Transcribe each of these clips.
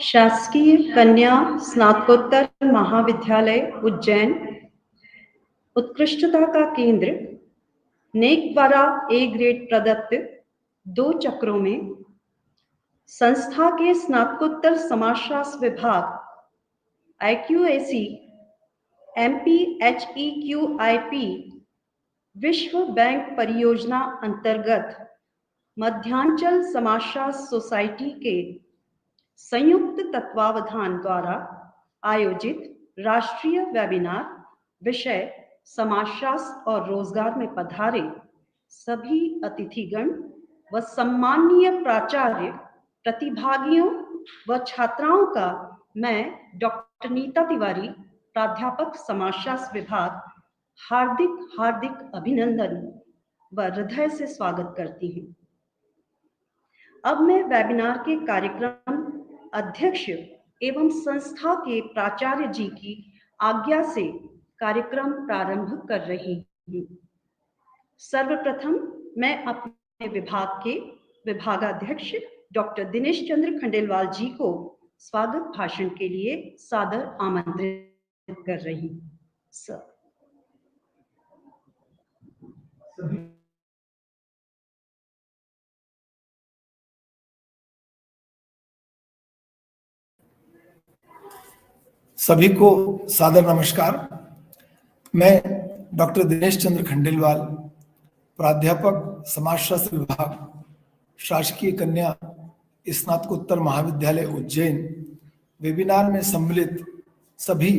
शासकीय कन्या स्नातकोत्तर महाविद्यालय उज्जैन उत्कृष्टता का केंद्र नेक द्वारा ए ग्रेड प्रदत्त 2 चक्रों में संस्था के स्नातकोत्तर समाजशास्त्र विभाग IQAC MPHEQIP विश्व बैंक परियोजना अंतर्गत मध्यांचल समाजशास्त्र सोसाइटी के संयुक्त तत्वावधान द्वारा आयोजित राष्ट्रीय वेबिनार विषय समाजशास्त्र और रोजगार में पधारे सभी अतिथिगण व सम्माननीय प्राचार्य, प्रतिभागियों व छात्राओं का मैं डॉक्टर नीता तिवारी, प्राध्यापक समाजशास्त्र विभाग, हार्दिक अभिनंदन व हृदय से स्वागत करती हूँ। अब मैं वेबिनार के कार्यक्रम अध्यक्ष एवं संस्था के प्राचार्य जी की आज्ञा से कार्यक्रम प्रारंभ कर रही हूँ। सर्वप्रथम मैं अपने विभाग के विभागाध्यक्ष डॉक्टर दिनेश चंद्र खंडेलवाल जी को स्वागत भाषण के लिए सादर आमंत्रित कर रही हूँ। सर। सभी को सादर नमस्कार। मैं डॉक्टर दिनेश चंद्र खंडेलवाल, प्राध्यापक समाजशास्त्र विभाग, शासकीय कन्या स्नातकोत्तर महाविद्यालय उज्जैन, वेबिनार में सम्मिलित सभी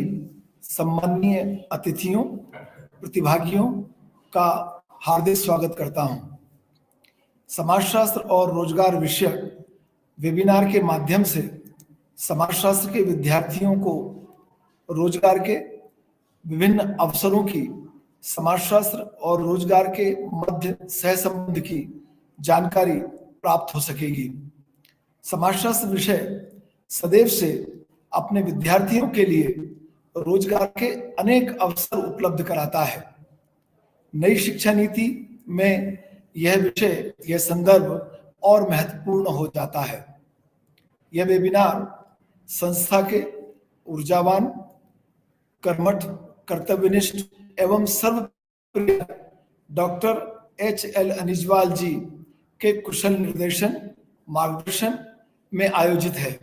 सम्माननीय अतिथियों, प्रतिभागियों का हार्दिक स्वागत करता हूं। समाजशास्त्र और रोजगार विषयक वेबिनार के माध्यम से समाजशास्त्र के विद्यार्थियों को रोजगार के विभिन्न अवसरों की, समाजशास्त्र और रोजगार के मध्य सहसंबंध की जानकारी प्राप्त हो सकेगी। समाजशास्त्र विषय सदैव से अपने विद्यार्थियों के लिए रोजगार के अनेक अवसर उपलब्ध कराता है। नई शिक्षा नीति में यह विषय, यह संदर्भ और महत्वपूर्ण हो जाता है। यह वेबिनार संस्था के ऊर्जावान, कर्मठ, कर्तव्यनिष्ठ एवं सर्वप्रिय डॉक्टर HL अनिजवाल जी के कुशल निर्देशन, मार्गदर्शन में आयोजित है।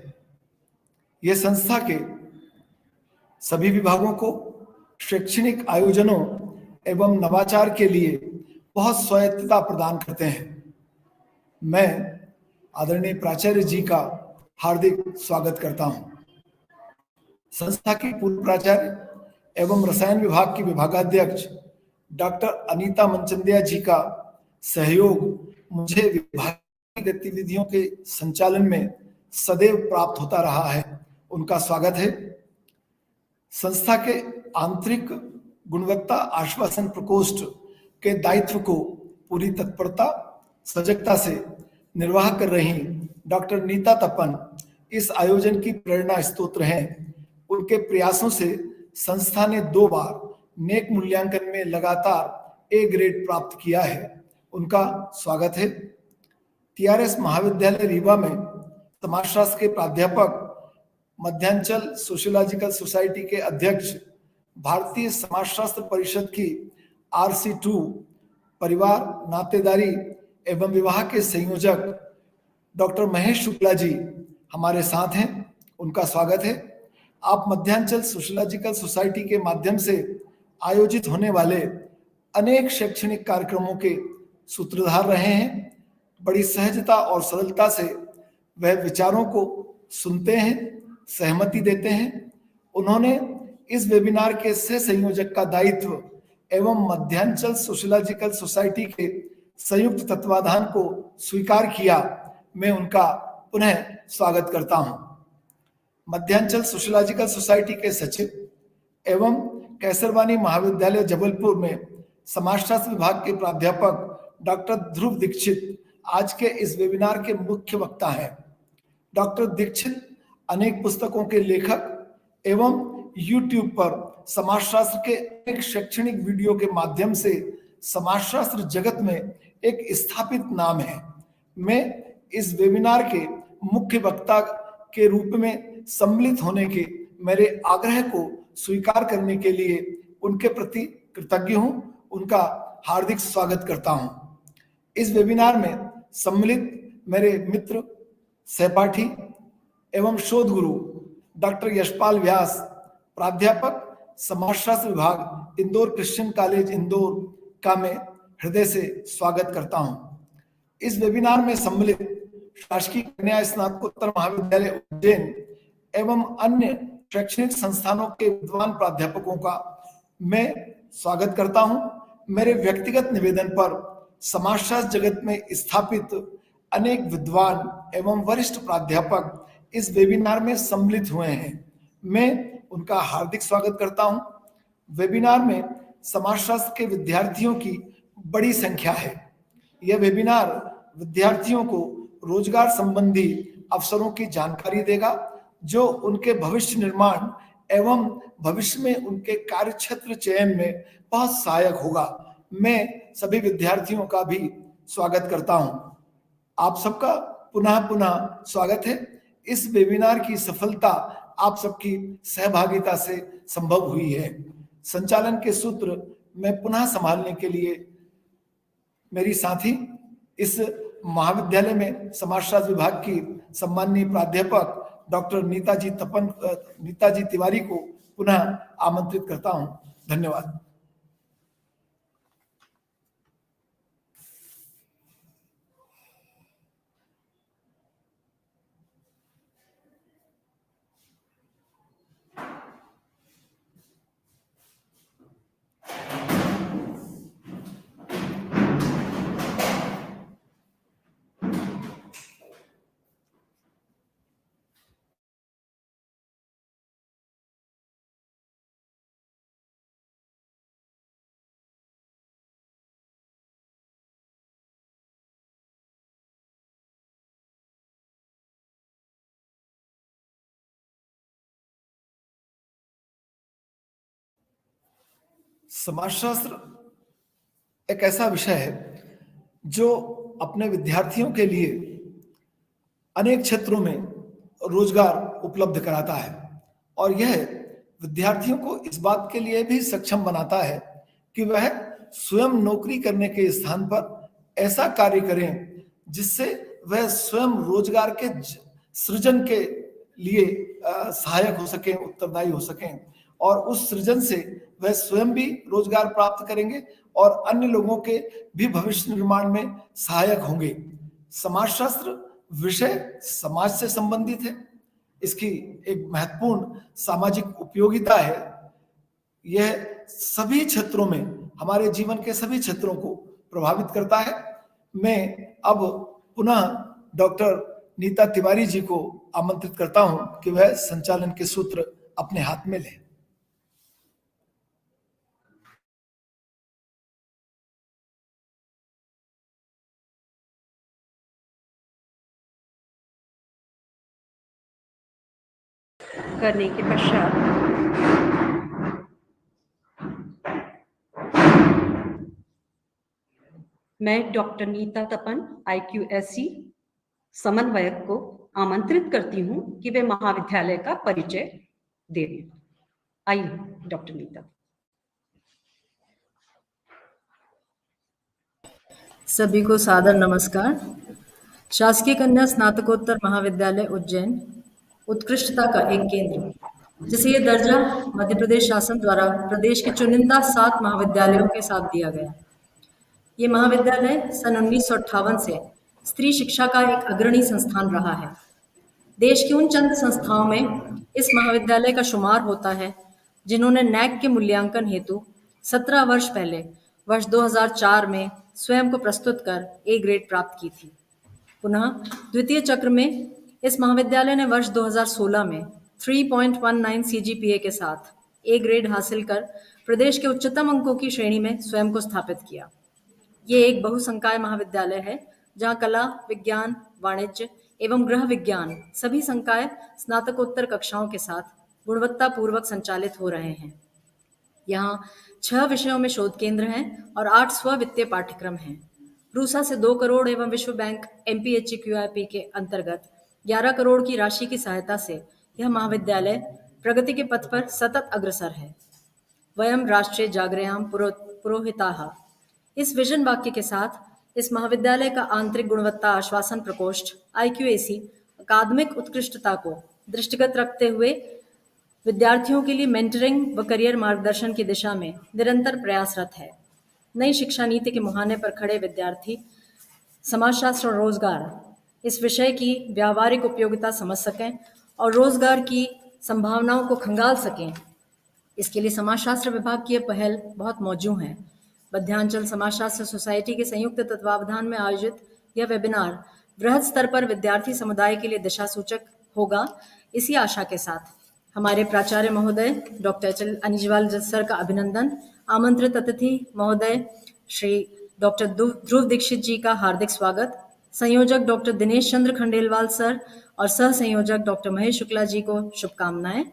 यह संस्था के सभी विभागों को शैक्षणिक आयोजनों एवं नवाचार के लिए बहुत स्वायत्तता प्रदान करते हैं। मैं आदरणीय प्राचार्य जी का हार्दिक स्वागत करता हूं। संस्था की पूर्व प्राचार्य एवं रसायन विभाग की विभागाध्यक्ष डॉक्टर अनीता मनचंदिया जी का सहयोग मुझे विभाग की गतिविधियों के संचालन में सदैव प्राप्त होता रहा है। उनका स्वागत है। संस्था के आंतरिक गुणवत्ता आश्वासन प्रकोष्ठ के दायित्व को पूरी तत्परता, सजगता से निर्वाह कर रही डॉक्टर नीता तपन इस आयोजन की प्रेरणा स्रोत हैं। उनके प्रयासों से संस्था ने 2 बार नेक मूल्यांकन में लगातार ए ग्रेड प्राप्त किया है। उनका स्वागत है। TRS महाविद्यालय रीवा में समाजशास्त्र के प्राध्यापक, मध्यांचल सोशियोलॉजिकल सोसाइटी के अध्यक्ष, भारतीय समाजशास्त्र परिषद की RC2 परिवार, नातेदारी एवं विवाह के संयोजक डॉक्टर महेश शुक्ला जी हमारे साथ हैं। उनका स्वागत है। आप मध्यांचल सोशियोलॉजिकल सोसाइटी के माध्यम से आयोजित होने वाले अनेक शैक्षणिक कार्यक्रमों के सूत्रधार रहे हैं। बड़ी सहजता और सरलता से वह विचारों को सुनते हैं, सहमति देते हैं। उन्होंने इस वेबिनार के सह संयोजक का दायित्व एवं मध्यांचल सोशियोलॉजिकल सोसाइटी के संयुक्त तत्वाधान को स्वीकार किया। मैं उनका पुनः स्वागत करता हूं। मध्यांचल सोशियोलॉजिकल सोसाइटी के सचिव एवं कैसरवानी महाविद्यालय जबलपुर में समाजशास्त्र विभाग के प्राध्यापक डॉक्टर ध्रुव दीक्षित आज के इस वेबिनार के मुख्य वक्ता हैं। डॉक्टर दीक्षित अनेक पुस्तकों के लेखक एवं YouTube पर समाजशास्त्र के एक शैक्षणिक वीडियो के माध्यम से समाजशास्त्र जगत में एक स्थापित नाम है। मैं इस वेबिनार के मुख्य वक्ता के रूप में सम्मिलित होने के मेरे आग्रह को स्वीकार करने के लिए उनके प्रति कृतज्ञ हूं, उनका हार्दिक स्वागत करता हूं। इस वेबिनार में सम्मिलित मेरे मित्र, सहपाठी एवं शोध गुरु डॉक्टर यशपाल व्यास, प्राध्यापक समाजशास्त्र विभाग इंदौर क्रिश्चियन कॉलेज इंदौर का मैं हृदय से स्वागत करता हूं। इस वेबिनार में सम्मिलित शासकीय कन्या स्नातकोत्तर महाविद्यालय उज्जैन एवं अन्य शैक्षणिक संस्थानों के विद्वान प्राध्यापकों का मैं स्वागत करता हूं। मेरे व्यक्तिगत निवेदन पर समाजशास्त्र जगत में स्थापित अनेक विद्वान एवं वरिष्ठ प्राध्यापक इस वेबिनार में सम्मिलित हुए हैं। मैं उनका हार्दिक स्वागत करता हूं। वेबिनार में समाजशास्त्र के विद्यार्थियों की बड़ी संख्या है। यह वेबिनार विद्यार्थियों को रोजगार संबंधी अवसरों की जानकारी देगा, जो उनके भविष्य निर्माण एवं भविष्य में उनके कार्यक्षेत्र चयन में बहुत सहायक होगा। मैं सभी विद्यार्थियों का भी स्वागत करता हूं। आप सबका पुनः पुनः स्वागत है। इस वेबिनार की सफलता आप सबकी सहभागिता से संभव हुई है। संचालन के सूत्र मैं पुनः संभालने के लिए मेरी साथी, इस महाविद्यालय में समाजशास्त्र विभाग की सम्माननीय प्राध्यापक डॉक्टर नीताजी तिवारी को पुनः आमंत्रित करता हूं। धन्यवाद। समाजशास्त्र एक ऐसा विषय है जो अपने विद्यार्थियों के लिए अनेक क्षेत्रों में रोजगार उपलब्ध कराता है और यह विद्यार्थियों को इस बात के लिए भी सक्षम बनाता है कि वह स्वयं नौकरी करने के स्थान पर ऐसा कार्य करें जिससे वह स्वयं रोजगार के सृजन के लिए सहायक हो सकें, उत्तरदायी हो सकें और उस सृजन से वह स्वयं भी रोजगार प्राप्त करेंगे और अन्य लोगों के भी भविष्य निर्माण में सहायक होंगे। समाजशास्त्र विषय समाज से संबंधित है। इसकी एक महत्वपूर्ण सामाजिक उपयोगिता है। यह सभी क्षेत्रों में, हमारे जीवन के सभी क्षेत्रों को प्रभावित करता है। मैं अब पुनः डॉक्टर नीता तिवारी जी को आमंत्रित करता हूं कि वह संचालन के सूत्र अपने हाथ में लें। करने के पश्चात मैं डॉक्टर नीता तपन IQSC समन्वयक को आमंत्रित करती हूं कि वे महाविद्यालय का परिचय दें। आइए डॉक्टर नीता। सभी को सादर नमस्कार। शासकीय कन्या स्नातकोत्तर महाविद्यालय उज्जैन उत्कृष्टता का एक केंद्र, जिसे यह दर्जा मध्य प्रदेश शासन द्वारा प्रदेश के चुनिंदा 7 महाविद्यालयों के साथ दिया गया। ये महाविद्यालय सन 1958 से स्त्री शिक्षा का एक अग्रणी संस्थान रहा है। देश की उन चंद संस्थाओं में इस महाविद्यालय का शुमार होता है जिन्होंने NAAC के मूल्यांकन हेतु 17 वर्ष पहले वर्ष 2004 में स्वयं को प्रस्तुत कर A ग्रेड प्राप्त की थी। पुनः द्वितीय चक्र में इस महाविद्यालय ने वर्ष 2016 में 3.19 CGPA के साथ A ग्रेड हासिल कर प्रदेश के उच्चतम अंकों की श्रेणी में स्वयं को स्थापित किया। ये एक बहुसंकाय महाविद्यालय है जहां कला, विज्ञान, वाणिज्य एवं गृह विज्ञान सभी संकाय स्नातकोत्तर कक्षाओं के साथ गुणवत्तापूर्वक संचालित हो रहे हैं। यहाँ 6 विषयों में शोध केंद्र हैं और 8 स्व-वित्तीय पाठ्यक्रम हैं। रूसा से 2 करोड़ एवं विश्व बैंक MPHQIP के अंतर्गत 11 करोड़ की राशि की सहायता से यह महाविद्यालय प्रगति के पथ पर सतत अग्रसर है। वयम राष्ट्रे जागृयाम पुरोहिताः। इस विजन वाक्य के साथ इस महाविद्यालय का आंतरिक गुणवत्ता आश्वासन प्रकोष्ठ IQAC अकादमिक उत्कृष्टता को दृष्टिगत रखते हुए विद्यार्थियों के लिए मेंटरिंग व करियर मार्गदर्शन की दिशा में निरंतर प्रयासरत है। नई शिक्षा नीति के मुहाने पर खड़े विद्यार्थी समाजशास्त्र और रोजगार इस विषय की व्यावहारिक उपयोगिता समझ सकें और रोजगार की संभावनाओं को खंगाल सकें, इसके लिए समाजशास्त्र विभाग की यह पहल बहुत मौजू है। मध्यांचल समाजशास्त्र सोसाइटी के संयुक्त तत्वावधान में आयोजित यह वेबिनार बृहद स्तर पर विद्यार्थी समुदाय के लिए दिशा सूचक होगा। इसी आशा के साथ हमारे प्राचार्य महोदय डॉक्टर HL अनिजवाल सर का अभिनंदन, आमंत्रित अतिथि महोदय श्री डॉक्टर ध्रुव दीक्षित जी का हार्दिक स्वागत, संयोजक डॉक्टर दिनेश चंद्र खंडेलवाल सर और सह संयोजक डॉक्टर महेश शुक्ला जी को शुभकामनाएं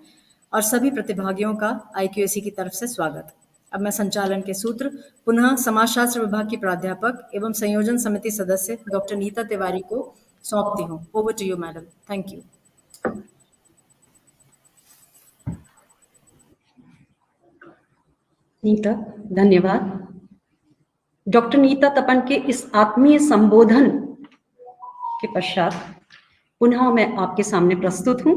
और सभी प्रतिभागियों का IQAC की तरफ से स्वागत। अब मैं संचालन के सूत्र पुनः समाजशास्त्र विभाग की प्राध्यापक एवं संयोजन समिति सदस्य डॉक्टर नीता तिवारी को सौंपती हूँ। Over to you madam. Thank you. Neeta, धन्यवाद। डॉक्टर नीता तपन के इस आत्मीय संबोधन के पश्चात पुनः मैं आपके सामने प्रस्तुत हूं।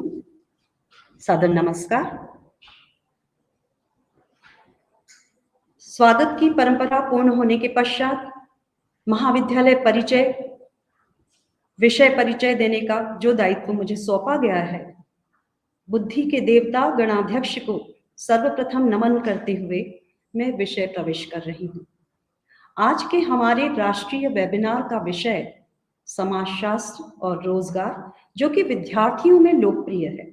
सादर नमस्कार। स्वागत की परंपरा पूर्ण होने के पश्चात महाविद्यालय परिचय विषय परिचय देने का जो दायित्व मुझे सौंपा गया है, बुद्धि के देवता गणाध्यक्ष को सर्वप्रथम नमन करते हुए मैं विषय प्रवेश कर रही हूं। आज के हमारे राष्ट्रीय वेबिनार का विषय समाजशास्त्र और रोजगार, जो कि विद्यार्थियों में लोकप्रिय है।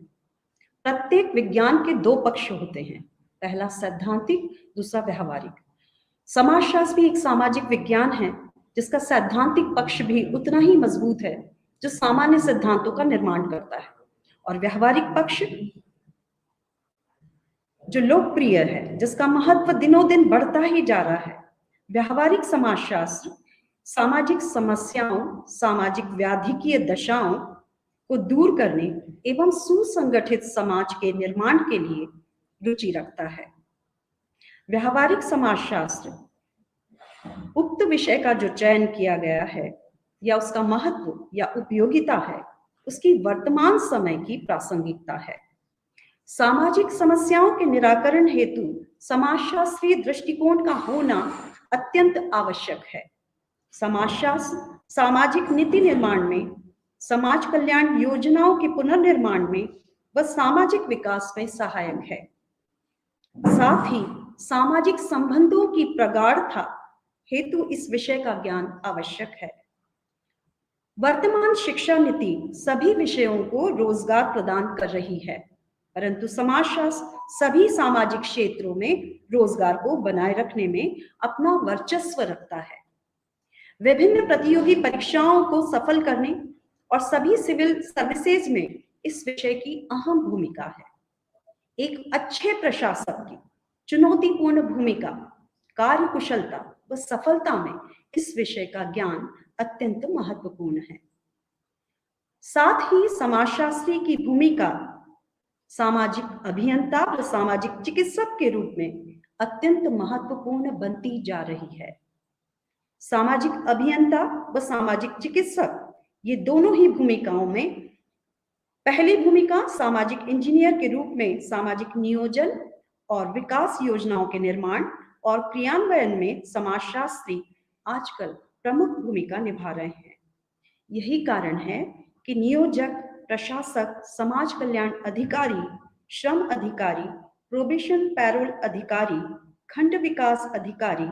प्रत्येक विज्ञान के दो पक्ष होते हैं, पहला सैद्धांतिक, दूसरा व्यवहारिक। समाजशास्त्र भी एक सामाजिक विज्ञान है जिसका सैद्धांतिक पक्ष भी उतना ही मजबूत है जो सामान्य सिद्धांतों का निर्माण करता है, और व्यवहारिक पक्ष जो लोकप्रिय है, जिसका महत्व दिनों दिन बढ़ता ही जा रहा है। व्यवहारिक समाजशास्त्र सामाजिक समस्याओं, सामाजिक व्याधिकीय दशाओं को दूर करने एवं सुसंगठित समाज के निर्माण के लिए रुचि रखता है। व्यवहारिक समाजशास्त्र उक्त विषय का जो चयन किया गया है या उसका महत्व या उपयोगिता है, उसकी वर्तमान समय की प्रासंगिकता है। सामाजिक समस्याओं के निराकरण हेतु समाजशास्त्रीय दृष्टिकोण का होना अत्यंत आवश्यक है। समाजशास्त्र सामाजिक नीति निर्माण में, समाज कल्याण योजनाओं के पुनर्निर्माण में व सामाजिक विकास में सहायक है। साथ ही सामाजिक संबंधों की प्रगाढ़ता हेतु इस विषय का ज्ञान आवश्यक है। वर्तमान शिक्षा नीति सभी विषयों को रोजगार प्रदान कर रही है, परंतु समाजशास्त्र सभी सामाजिक क्षेत्रों में रोजगार को बनाए रखने में अपना वर्चस्व रखता है। विभिन्न प्रतियोगी परीक्षाओं को सफल करने और सभी सिविल सर्विसेज में इस विषय की अहम भूमिका है। एक अच्छे प्रशासक की चुनौतीपूर्ण भूमिका, कार्यकुशलता व सफलता में इस विषय का ज्ञान अत्यंत महत्वपूर्ण है। साथ ही समाजशास्त्री की भूमिका सामाजिक अभियंता व सामाजिक चिकित्सक के रूप में अत्यंत महत्वपूर्ण बनती जा रही है। सामाजिक अभियंता व सामाजिक चिकित्सक, ये दोनों ही भूमिकाओं में पहली भूमिका सामाजिक इंजीनियर के रूप में सामाजिक नियोजन और विकास योजनाओं के निर्माण और क्रियान्वयन में समाजशास्त्री आजकल प्रमुख भूमिका निभा रहे हैं। यही कारण है कि नियोजक, प्रशासक, समाज कल्याण अधिकारी, श्रम अधिकारी, प्रोबेशन पैरोल अधिकारी, खंड विकास अधिकारी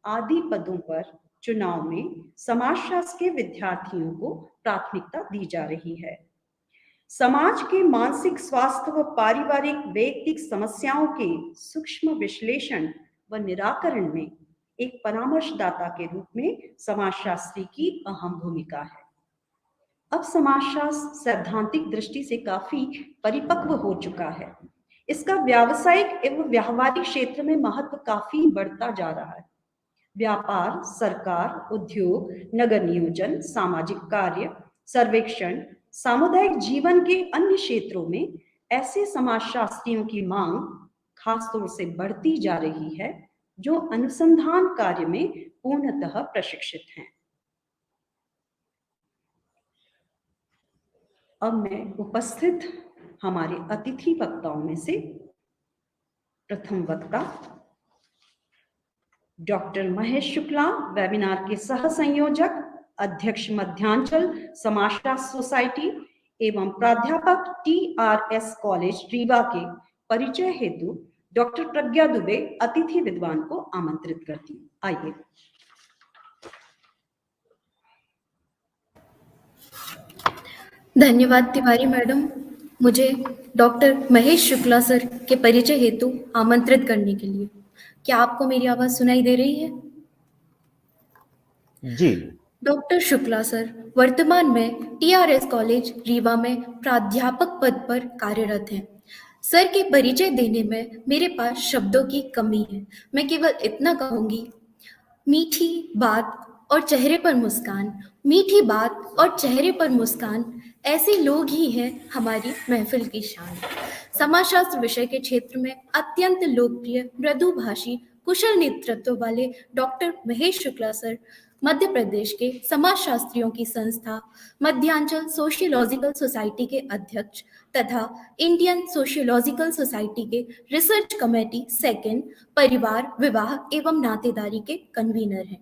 आदि पदों पर चुनाव में समाजशास्त्र के विद्यार्थियों को प्राथमिकता दी जा रही है। समाज के मानसिक स्वास्थ्य व पारिवारिक वैयक्तिक समस्याओं के सूक्ष्म विश्लेषण व निराकरण में एक परामर्शदाता के रूप में समाजशास्त्री की अहम भूमिका है। अब समाजशास्त्र सैद्धांतिक दृष्टि से काफी परिपक्व हो चुका है। इसका व्यावसायिक एवं व्यावहारिक क्षेत्र में महत्व काफी बढ़ता जा रहा है। व्यापार, सरकार, उद्योग, नगर नियोजन, सामाजिक कार्य, सर्वेक्षण, सामुदायिक जीवन के अन्य क्षेत्रों में ऐसे समाजशास्त्रियों की मांग खासतौर से बढ़ती जा रही है जो अनुसंधान कार्य में पूर्णतः प्रशिक्षित हैं। अब मैं उपस्थित हमारे अतिथि वक्ताओं में से प्रथम वक्ता डॉक्टर महेश शुक्ला, वेबिनार के सह संयोजक, अध्यक्ष मध्यांचल समाजशास्त्र सोसाइटी एवं प्राध्यापक TRS कॉलेज रीवा के परिचय हेतु डॉक्टर प्रज्ञा दुबे अतिथि विद्वान को आमंत्रित करती हूँ। आइए। धन्यवाद तिवारी मैडम, मुझे डॉक्टर महेश शुक्ला सर के परिचय हेतु आमंत्रित करने के लिए। क्या आपको मेरी आवाज सुनाई दे रही है? जी। डॉक्टर शुक्ला सर वर्तमान में TRS कॉलेज रीवा में प्राध्यापक पद पर कार्यरत हैं। सर के परिचय देने में मेरे पास शब्दों की कमी है। मैं केवल इतना कहूंगी, मीठी बात और चेहरे पर मुस्कान, मीठी बात और चेहरे पर मुस्कान, ऐसे लोग ही हैं हमारी महफिल की शान। समाजशास्त्र विषय के क्षेत्र में अत्यंत लोकप्रिय, मृदुभाषी, कुशल नेतृत्व वाले डॉक्टर महेश शुक्ला सर मध्य प्रदेश के समाजशास्त्रियों की संस्था मध्यांचल सोशियोलॉजिकल सोसाइटी के अध्यक्ष तथा इंडियन सोशियोलॉजिकल सोसाइटी के रिसर्च कमेटी सेकंड परिवार, विवाह एवं नातेदारी के कन्वीनर हैं।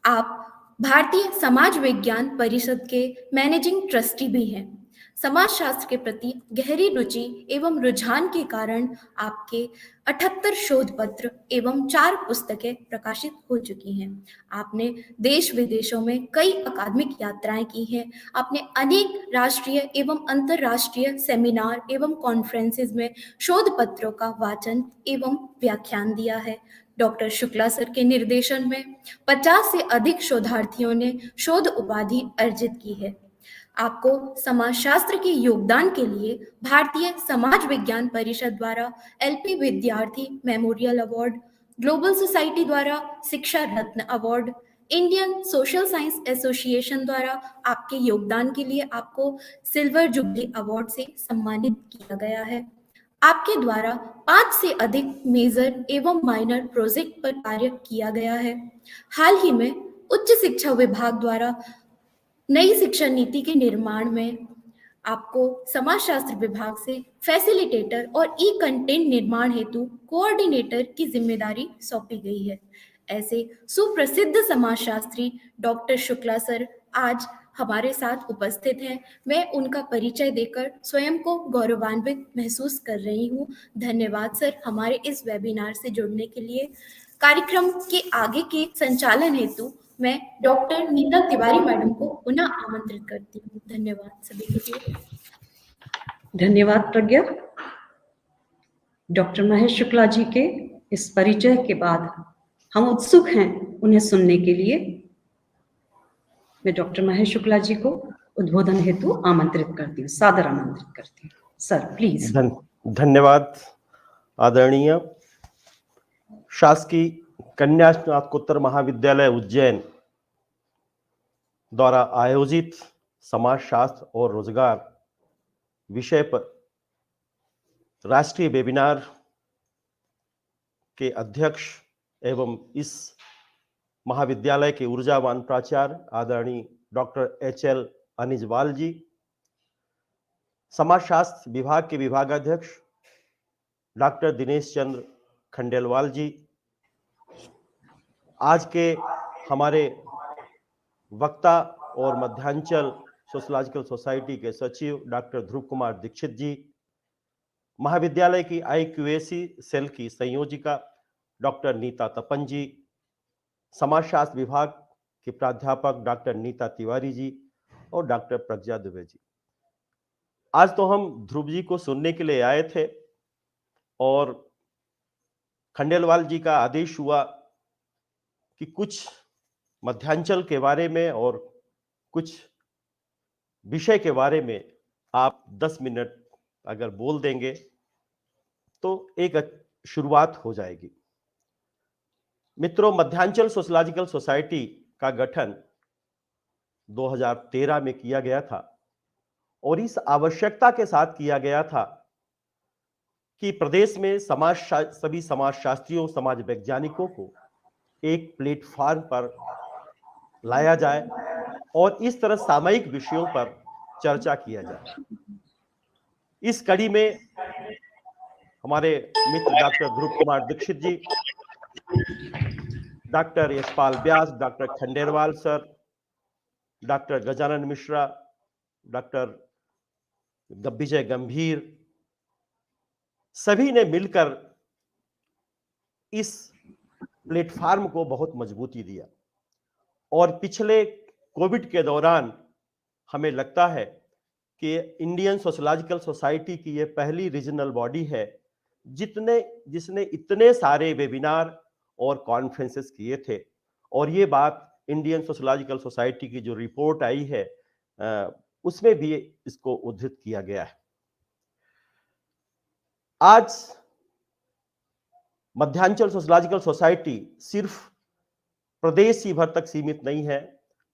आप भारतीय समाज विज्ञान परिषद के मैनेजिंग ट्रस्टी भी हैं। समाजशास्त्र के प्रति गहरी रुचि एवं रुझान के कारण आपके 78 शोध पत्र एवं 4 पुस्तकें प्रकाशित हो चुकी हैं। आपने देश विदेशों में कई अकादमिक यात्राएं की हैं। आपने अनेक राष्ट्रीय एवं अंतर्राष्ट्रीय सेमिनार एवं कॉन्फ्रेंसेस में शोध पत्रों का वाचन एवं व्याख्यान दिया है। डॉक्टर शुक्ला सर के निर्देशन में 50 से अधिक शोधार्थियों ने शोध उपाधि अर्जित की है। आपको समाजशास्त्र के योगदान के लिए भारतीय समाज विज्ञान परिषद द्वारा LP विद्यार्थी मेमोरियल अवार्ड, ग्लोबल सोसाइटी द्वारा Shiksha Ratna award, Indian social science association द्वारा आपके योगदान के लिए आपको सिल्वर जुबली अवार्ड से सम्मानित किया गया है। आपके द्वारा 5 से अधिक मेजर एवं माइनर प्रोजेक्ट पर कार्य किया गया है। हाल ही में उच्च शिक्षा विभाग द्वारा नई शिक्षा नीति के निर्माण में आपको समाजशास्त्र विभाग से फैसिलिटेटर और ई कंटेंट निर्माण हेतु कोऑर्डिनेटर की जिम्मेदारी सौंपी गई है। ऐसे सुप्रसिद्ध समाजशास्त्री डॉक्टर शुक्ला सर आज हमारे साथ उपस्थित हैं। मैं उनका परिचय देकर स्वयं को गौरवान्वित महसूस कर रही हूँ। धन्यवाद सर हमारे इस वेबिनार से जुड़ने के लिए। कार्यक्रम के आगे के संचालन हेतु मैं डॉक्टर नीता तिवारी मैडम को पुनः आमंत्रित करती हूँ। धन्यवाद सभी के लिए। धन्यवाद प्रज्ञा। डॉक्टर महेश शुक्ला जी के इस परिचय के बाद हम उत्सुक हैं उन्हें सुनने के लिए। मैं डॉक्टर महेश शुक्ला जी को उद्बोधन हेतु आमंत्रित करती हूँ, सादर आमंत्रित करती हूँ। Sir please. धन्यवाद आदरणीय। शासकीय कन्या स्नातकोत्तर महाविद्यालय उज्जैन द्वारा आयोजित समाजशास्त्र और रोजगार विषय पर राष्ट्रीय वेबिनार के अध्यक्ष एवं इस महाविद्यालय के ऊर्जावान प्राचार्य आदरणीय डॉक्टर HL अनिजवाल जी, समाजशास्त्र विभाग के विभागाध्यक्ष डॉक्टर दिनेश चंद्र खंडेलवाल जी, आज के हमारे वक्ता और मध्यांचल सोशियोलॉजिकल सोसाइटी के सचिव डॉक्टर ध्रुव कुमार दीक्षित जी, महाविद्यालय की IQAC सेल की संयोजिका डॉक्टर नीता तपन जी, समाजशास्त्र विभाग के प्राध्यापक डॉक्टर नीता तिवारी जी और डॉक्टर प्रज्ञा दुबे जी। आज तो हम ध्रुव जी को सुनने के लिए आए थे और खंडेलवाल जी का आदेश हुआ कि कुछ मध्यांचल के बारे में और कुछ विषय के बारे में आप 10 मिनट अगर बोल देंगे तो एक शुरुआत हो जाएगी। मित्रों, मध्यांचल सोशियोलॉजिकल सोसाइटी का गठन 2013 में किया गया था और इस आवश्यकता के साथ किया गया था कि प्रदेश में सभी समाजशास्त्रियों, समाज वैज्ञानिकों को एक प्लेटफॉर्म पर लाया जाए और इस तरह सामयिक विषयों पर चर्चा किया जाए। इस कड़ी में हमारे मित्र doctor Dhruv Kumar Dikshit ji, doctor Yashpal Vyas, doctor Khandelwal sir, doctor Gajanan Mishra, doctor Vijay Gambhir, सभी ने मिलकर इस प्लेटफॉर्म को बहुत मजबूती दिया। और पिछले कोविड के दौरान हमें लगता है कि इंडियन सोशलॉजिकल सोसाइटी की यह पहली रीजनल बॉडी है जिसने इतने सारे वेबिनार और कॉन्फ्रेंसेस किए थे। और ये बात इंडियन सोशलॉजिकल सोसाइटी की जो रिपोर्ट आई है उसमें भी इसको उद्धृत किया गया है। आज मध्यांचल सोशलॉजिकल सोसाइटी सिर्फ प्रदेश ही भर तक सीमित नहीं है,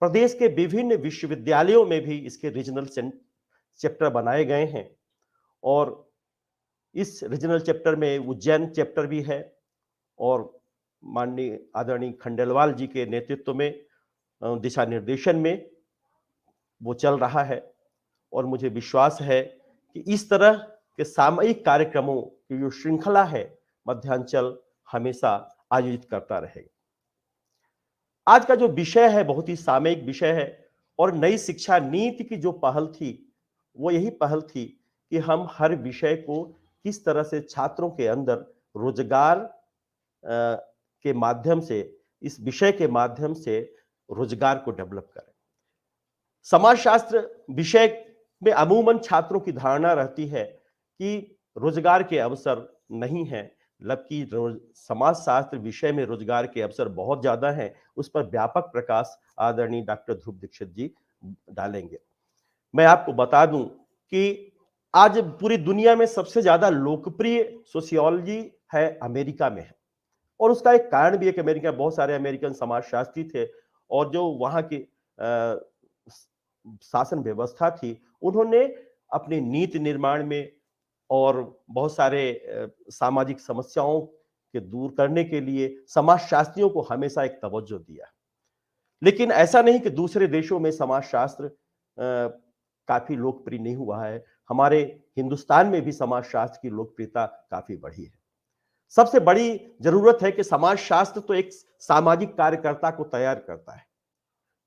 प्रदेश के विभिन्न विश्वविद्यालयों में भी इसके रीजनल चैप्टर बनाए गए हैं। और इस रीजनल चैप्टर में उज्जैन चैप्टर भी है और माननीय आदरणीय खंडेलवाल जी के नेतृत्व में दिशा निर्देशन में वो चल रहा है। और मुझे विश्वास है कि इस तरह के सामयिक कार्यक्रमों की जो श्रृंखला है मध्यांचल हमेशा आयोजित करता रहेगा। आज का जो विषय है बहुत ही सामयिक विषय है और नई शिक्षा नीति की जो पहल थी वो यही पहल थी कि हम हर विषय को किस तरह से छात्रों के अंदर रोजगार के माध्यम से, इस विषय के माध्यम से रोजगार को डेवलप करें। समाजशास्त्र विषय में अमूमन छात्रों की धारणा रहती है कि रोजगार के अवसर नहीं है, जबकि समाजशास्त्र विषय में रोजगार के अवसर बहुत ज्यादा हैं। उस पर व्यापक प्रकाश आदरणीय डॉक्टर ध्रुव दीक्षित जी डालेंगे। मैं आपको बता दूं कि आज पूरी दुनिया में सबसे ज्यादा लोकप्रिय सोशियोलॉजी है अमेरिका में है। और उसका एक कारण भी है कि अमेरिका में बहुत सारे अमेरिकन समाजशास्त्री थे और जो वहां की शासन व्यवस्था थी उन्होंने अपने नीति निर्माण में और बहुत सारे सामाजिक समस्याओं के दूर करने के लिए समाजशास्त्रियों को हमेशा एक तवज्जो दिया। लेकिन ऐसा नहीं कि दूसरे देशों में समाजशास्त्र काफी लोकप्रिय नहीं हुआ है। हमारे हिंदुस्तान में भी समाजशास्त्र की लोकप्रियता काफी बढ़ी है। सबसे बड़ी जरूरत है कि समाजशास्त्र तो एक सामाजिक कार्यकर्ता को तैयार करता है।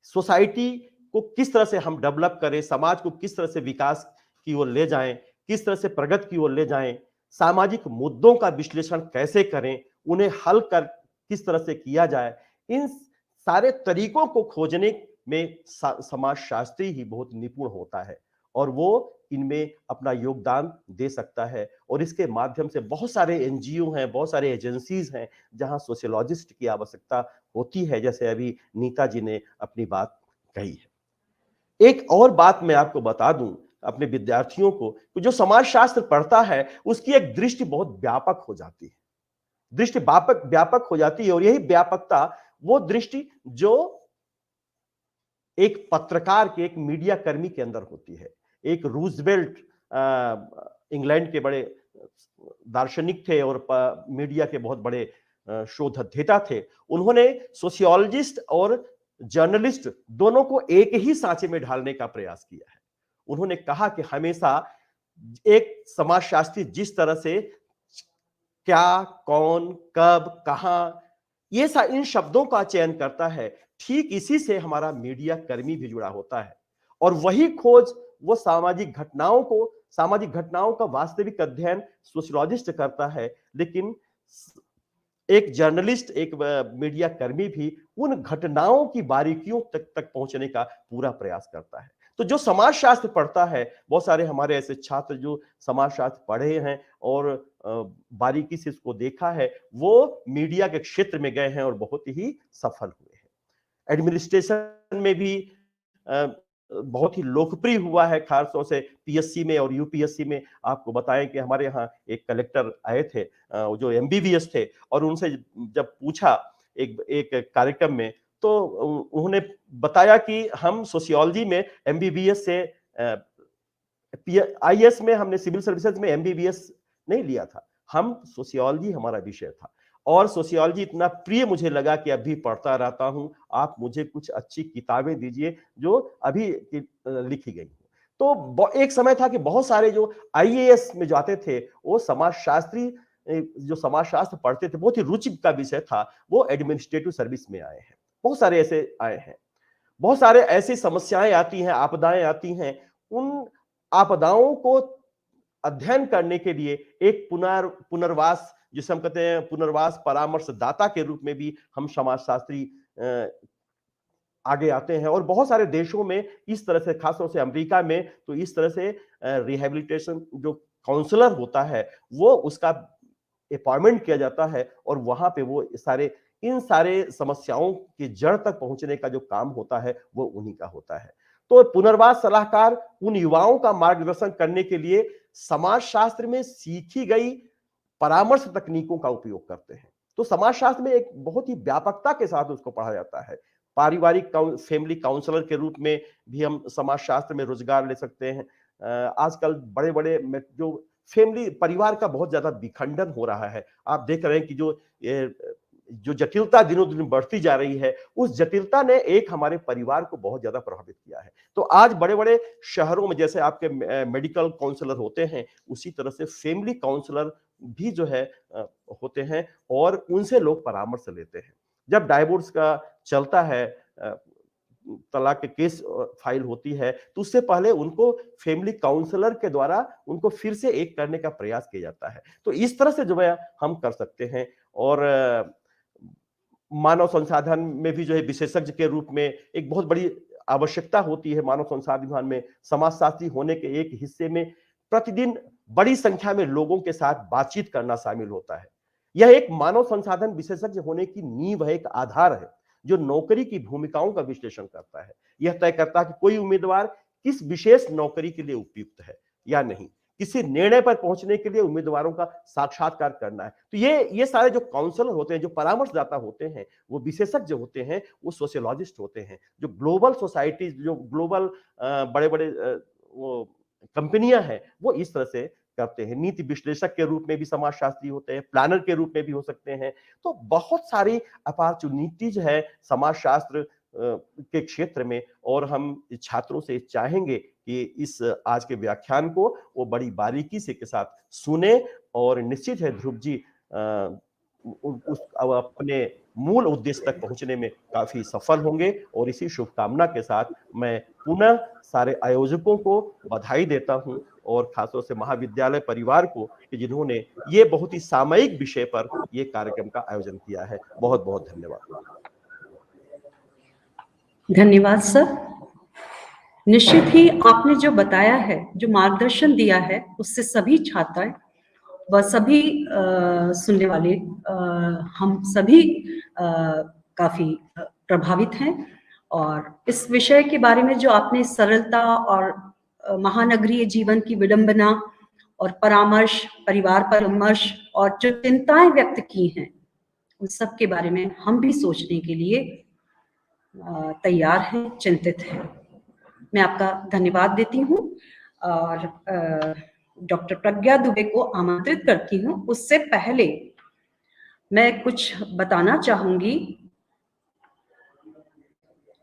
सोसाइटी को किस तरह से हम डेवलप करें, समाज को किस तरह से विकास की ओर ले जाएं, किस तरह से प्रगति की ओर ले जाएं, सामाजिक मुद्दों का विश्लेषण कैसे करें, उन्हें हल कर किस तरह से किया जाए, इन सारे तरीकों को खोजने में समाजशास्त्री ही बहुत निपुण होता है और वो इनमें अपना योगदान दे सकता है। और इसके माध्यम से बहुत सारे एनजीओ हैं, बहुत सारे एजेंसीज हैं जहां सोशियोलॉजिस्ट की आवश्यकता होती है, जैसे अभी नीता जी ने अपनी बात कही है। एक और बात मैं आपको बता दूं अपने विद्यार्थियों को, जो समाजशास्त्र पढ़ता है उसकी एक दृष्टि बहुत व्यापक हो जाती है, दृष्टि व्यापक हो जाती है। और यही व्यापकता वो दृष्टि जो एक पत्रकार के, एक मीडिया कर्मी के अंदर होती है। एक रूजवेल्ट इंग्लैंड के बड़े दार्शनिक थे और मीडिया के बहुत बड़े शोधार्थी थे। उन्होंने सोशियोलॉजिस्ट और जर्नलिस्ट दोनों को एक ही सांचे में ढालने का प्रयास किया है। उन्होंने कहा कि हमेशा एक समाजशास्त्री जिस तरह से क्या, कौन, कब, कहां, ये इन शब्दों का चयन करता है, ठीक इसी से हमारा मीडिया कर्मी भी जुड़ा होता है। और वही खोज वो सामाजिक घटनाओं का वास्तविक अध्ययन सोशियोलॉजिस्ट करता है, लेकिन एक जर्नलिस्ट, एक मीडिया कर्मी भी उन घटनाओं की बारीकियों तक पहुंचने का पूरा प्रयास करता है। तो जो समाजशास्त्र पढ़ता है, बहुत सारे हमारे ऐसे छात्र जो समाजशास्त्र पढ़े हैं और बारीकी से इसको देखा है, वो मीडिया के क्षेत्र में गए हैं और बहुत ही सफल हुए हैं। एडमिनिस्ट्रेशन में भी बहुत ही लोकप्रिय हुआ है, खासतौर से पीएससी में और यूपीएससी में। आपको बताएं कि हमारे यहाँ एक कलेक्टर आए थे जो एमबीबीएस थे, और उनसे जब पूछा एक कार्यक्रम में, तो उन्होंने बताया कि हम सोशियोलॉजी में एमबीबीएस से आईएएस में हमने सिविल सर्विसेज में एमबीबीएस नहीं लिया था, हम सोशियोलॉजी हमारा विषय था और सोशियोलॉजी इतना प्रिय मुझे लगा कि अभी पढ़ता रहता हूं। आप मुझे कुछ अच्छी किताबें दीजिए जो अभी लिखी गई। तो एक समय था कि बहुत सारे जो आईएएस में जाते थे वो समाजशास्त्री जो समाजशास्त्र पढ़ते थे, बहुत ही रुचि का विषय था, वो एडमिनिस्ट्रेटिव सर्विस में आए हैं। बहुत सारे ऐसे आए हैं, बहुत सारे ऐसी समस्याएं आती हैं, आपदाएं आती हैं। उन आपदाओं को अध्ययन करने के लिए एक पुनर्वास, जिसे हम कहते हैं पुनर्वास परामर्शदाता के रूप में भी हम समाजशास्त्री आगे आते हैं। और बहुत सारे देशों में इस तरह से, खासतौर से अमेरिका में तो इस तरह से रिहेबिलिटेशन जो काउंसलर होता है वो उसका अपॉइंटमेंट किया जाता है और वहां पे वो इन सारे समस्याओं की जड़ तक पहुंचने का जो काम होता है वो उन्हीं का होता है। तो पुनर्वास सलाहकार उन युवाओं का मार्गदर्शन करने के लिए समाजशास्त्र में सीखी गई परामर्श तकनीकों का उपयोग करते हैं। तो समाजशास्त्र में एक बहुत ही व्यापकता के साथ उसको पढ़ा जाता है। पारिवारिक फैमिली काउंसलर के रूप में भी हम समाजशास्त्र में रोजगार ले सकते हैं। आजकल बड़े बड़े जो फैमिली परिवार का बहुत ज्यादा विखंडन हो रहा है। आप देख रहे हैं कि जो जटिलता दिनों दिन बढ़ती जा रही है, उस जटिलता ने एक हमारे परिवार को बहुत ज्यादा प्रभावित किया है। तो आज बड़े बड़े शहरों में जैसे आपके मेडिकल काउंसलर होते हैं, उसी तरह से फैमिली काउंसलर भी जो है होते हैं और उनसे लोग परामर्श लेते हैं। जब डाइवोर्स का चलता है, तलाक के केस फाइल होती है, तो उससे पहले उनको फैमिली काउंसलर के द्वारा उनको फिर से एक करने का प्रयास किया जाता है। तो इस तरह से जो है हम कर सकते हैं। और मानव संसाधन में भी जो है विशेषज्ञ के रूप में एक बहुत बड़ी आवश्यकता होती है। मानव संसाधन में समाजशास्त्री होने के एक हिस्से में प्रतिदिन बड़ी संख्या में लोगों के साथ बातचीत करना शामिल होता है। यह एक मानव संसाधन विशेषज्ञ होने की नींव है, एक आधार है जो नौकरी की भूमिकाओं का विश्लेषण करता है। यह तय करता है कि कोई उम्मीदवार किस विशेष नौकरी के लिए उपयुक्त है या नहीं। किसी निर्णय पर पहुंचने के लिए उम्मीदवारों का साक्षात्कार करना है। तो ये सारे जो काउंसलर होते हैं, जो परामर्शदाता होते हैं, वो विशेषज्ञ होते हैं, वो सोशियोलॉजिस्ट होते हैं। जो ग्लोबल सोसाइटी, जो ग्लोबल बड़े बड़े वो कंपनियां हैं, वो इस तरह से करते हैं। नीति विश्लेषक के रूप में भी समाजशास्त्री होते हैं, प्लानर के रूप में भी हो सकते हैं। तो बहुत सारी अपॉर्चुनिटीज है समाजशास्त्र के क्षेत्र में। और हम छात्रों से चाहेंगे कि इस आज के व्याख्यान को वो बड़ी बारीकी से के साथ सुने और निश्चित है ध्रुव जी अपने मूल उद्देश्य तक पहुंचने में काफी सफल होंगे। और इसी शुभकामना के साथ मैं पुनः सारे आयोजकों को बधाई देता हूं और खासतौर से महाविद्यालय परिवार को कि जिन्होंने ये बहुत ही सामयिक विषय पर ये कार्यक्रम का आयोजन किया है। बहुत बहुत धन्यवाद। धन्यवाद सर। निश्चित ही आपने जो बताया है, जो मार्गदर्शन दिया है, उससे सभी छात्र व सभी सुनने वाले हम सभी काफी प्रभावित हैं। और इस विषय के बारे में जो आपने सरलता और महानगरीय जीवन की विडंबना और परामर्श, परिवार परामर्श और जो चिंताएं व्यक्त की हैं, उन सब के बारे में हम भी सोचने के लिए तैयार हैं, चिंतित हैं। मैं आपका धन्यवाद देती हूँ और डॉक्टर प्रज्ञा दुबे को आमंत्रित करती हूँ। उससे पहले मैं कुछ बताना चाहूंगी।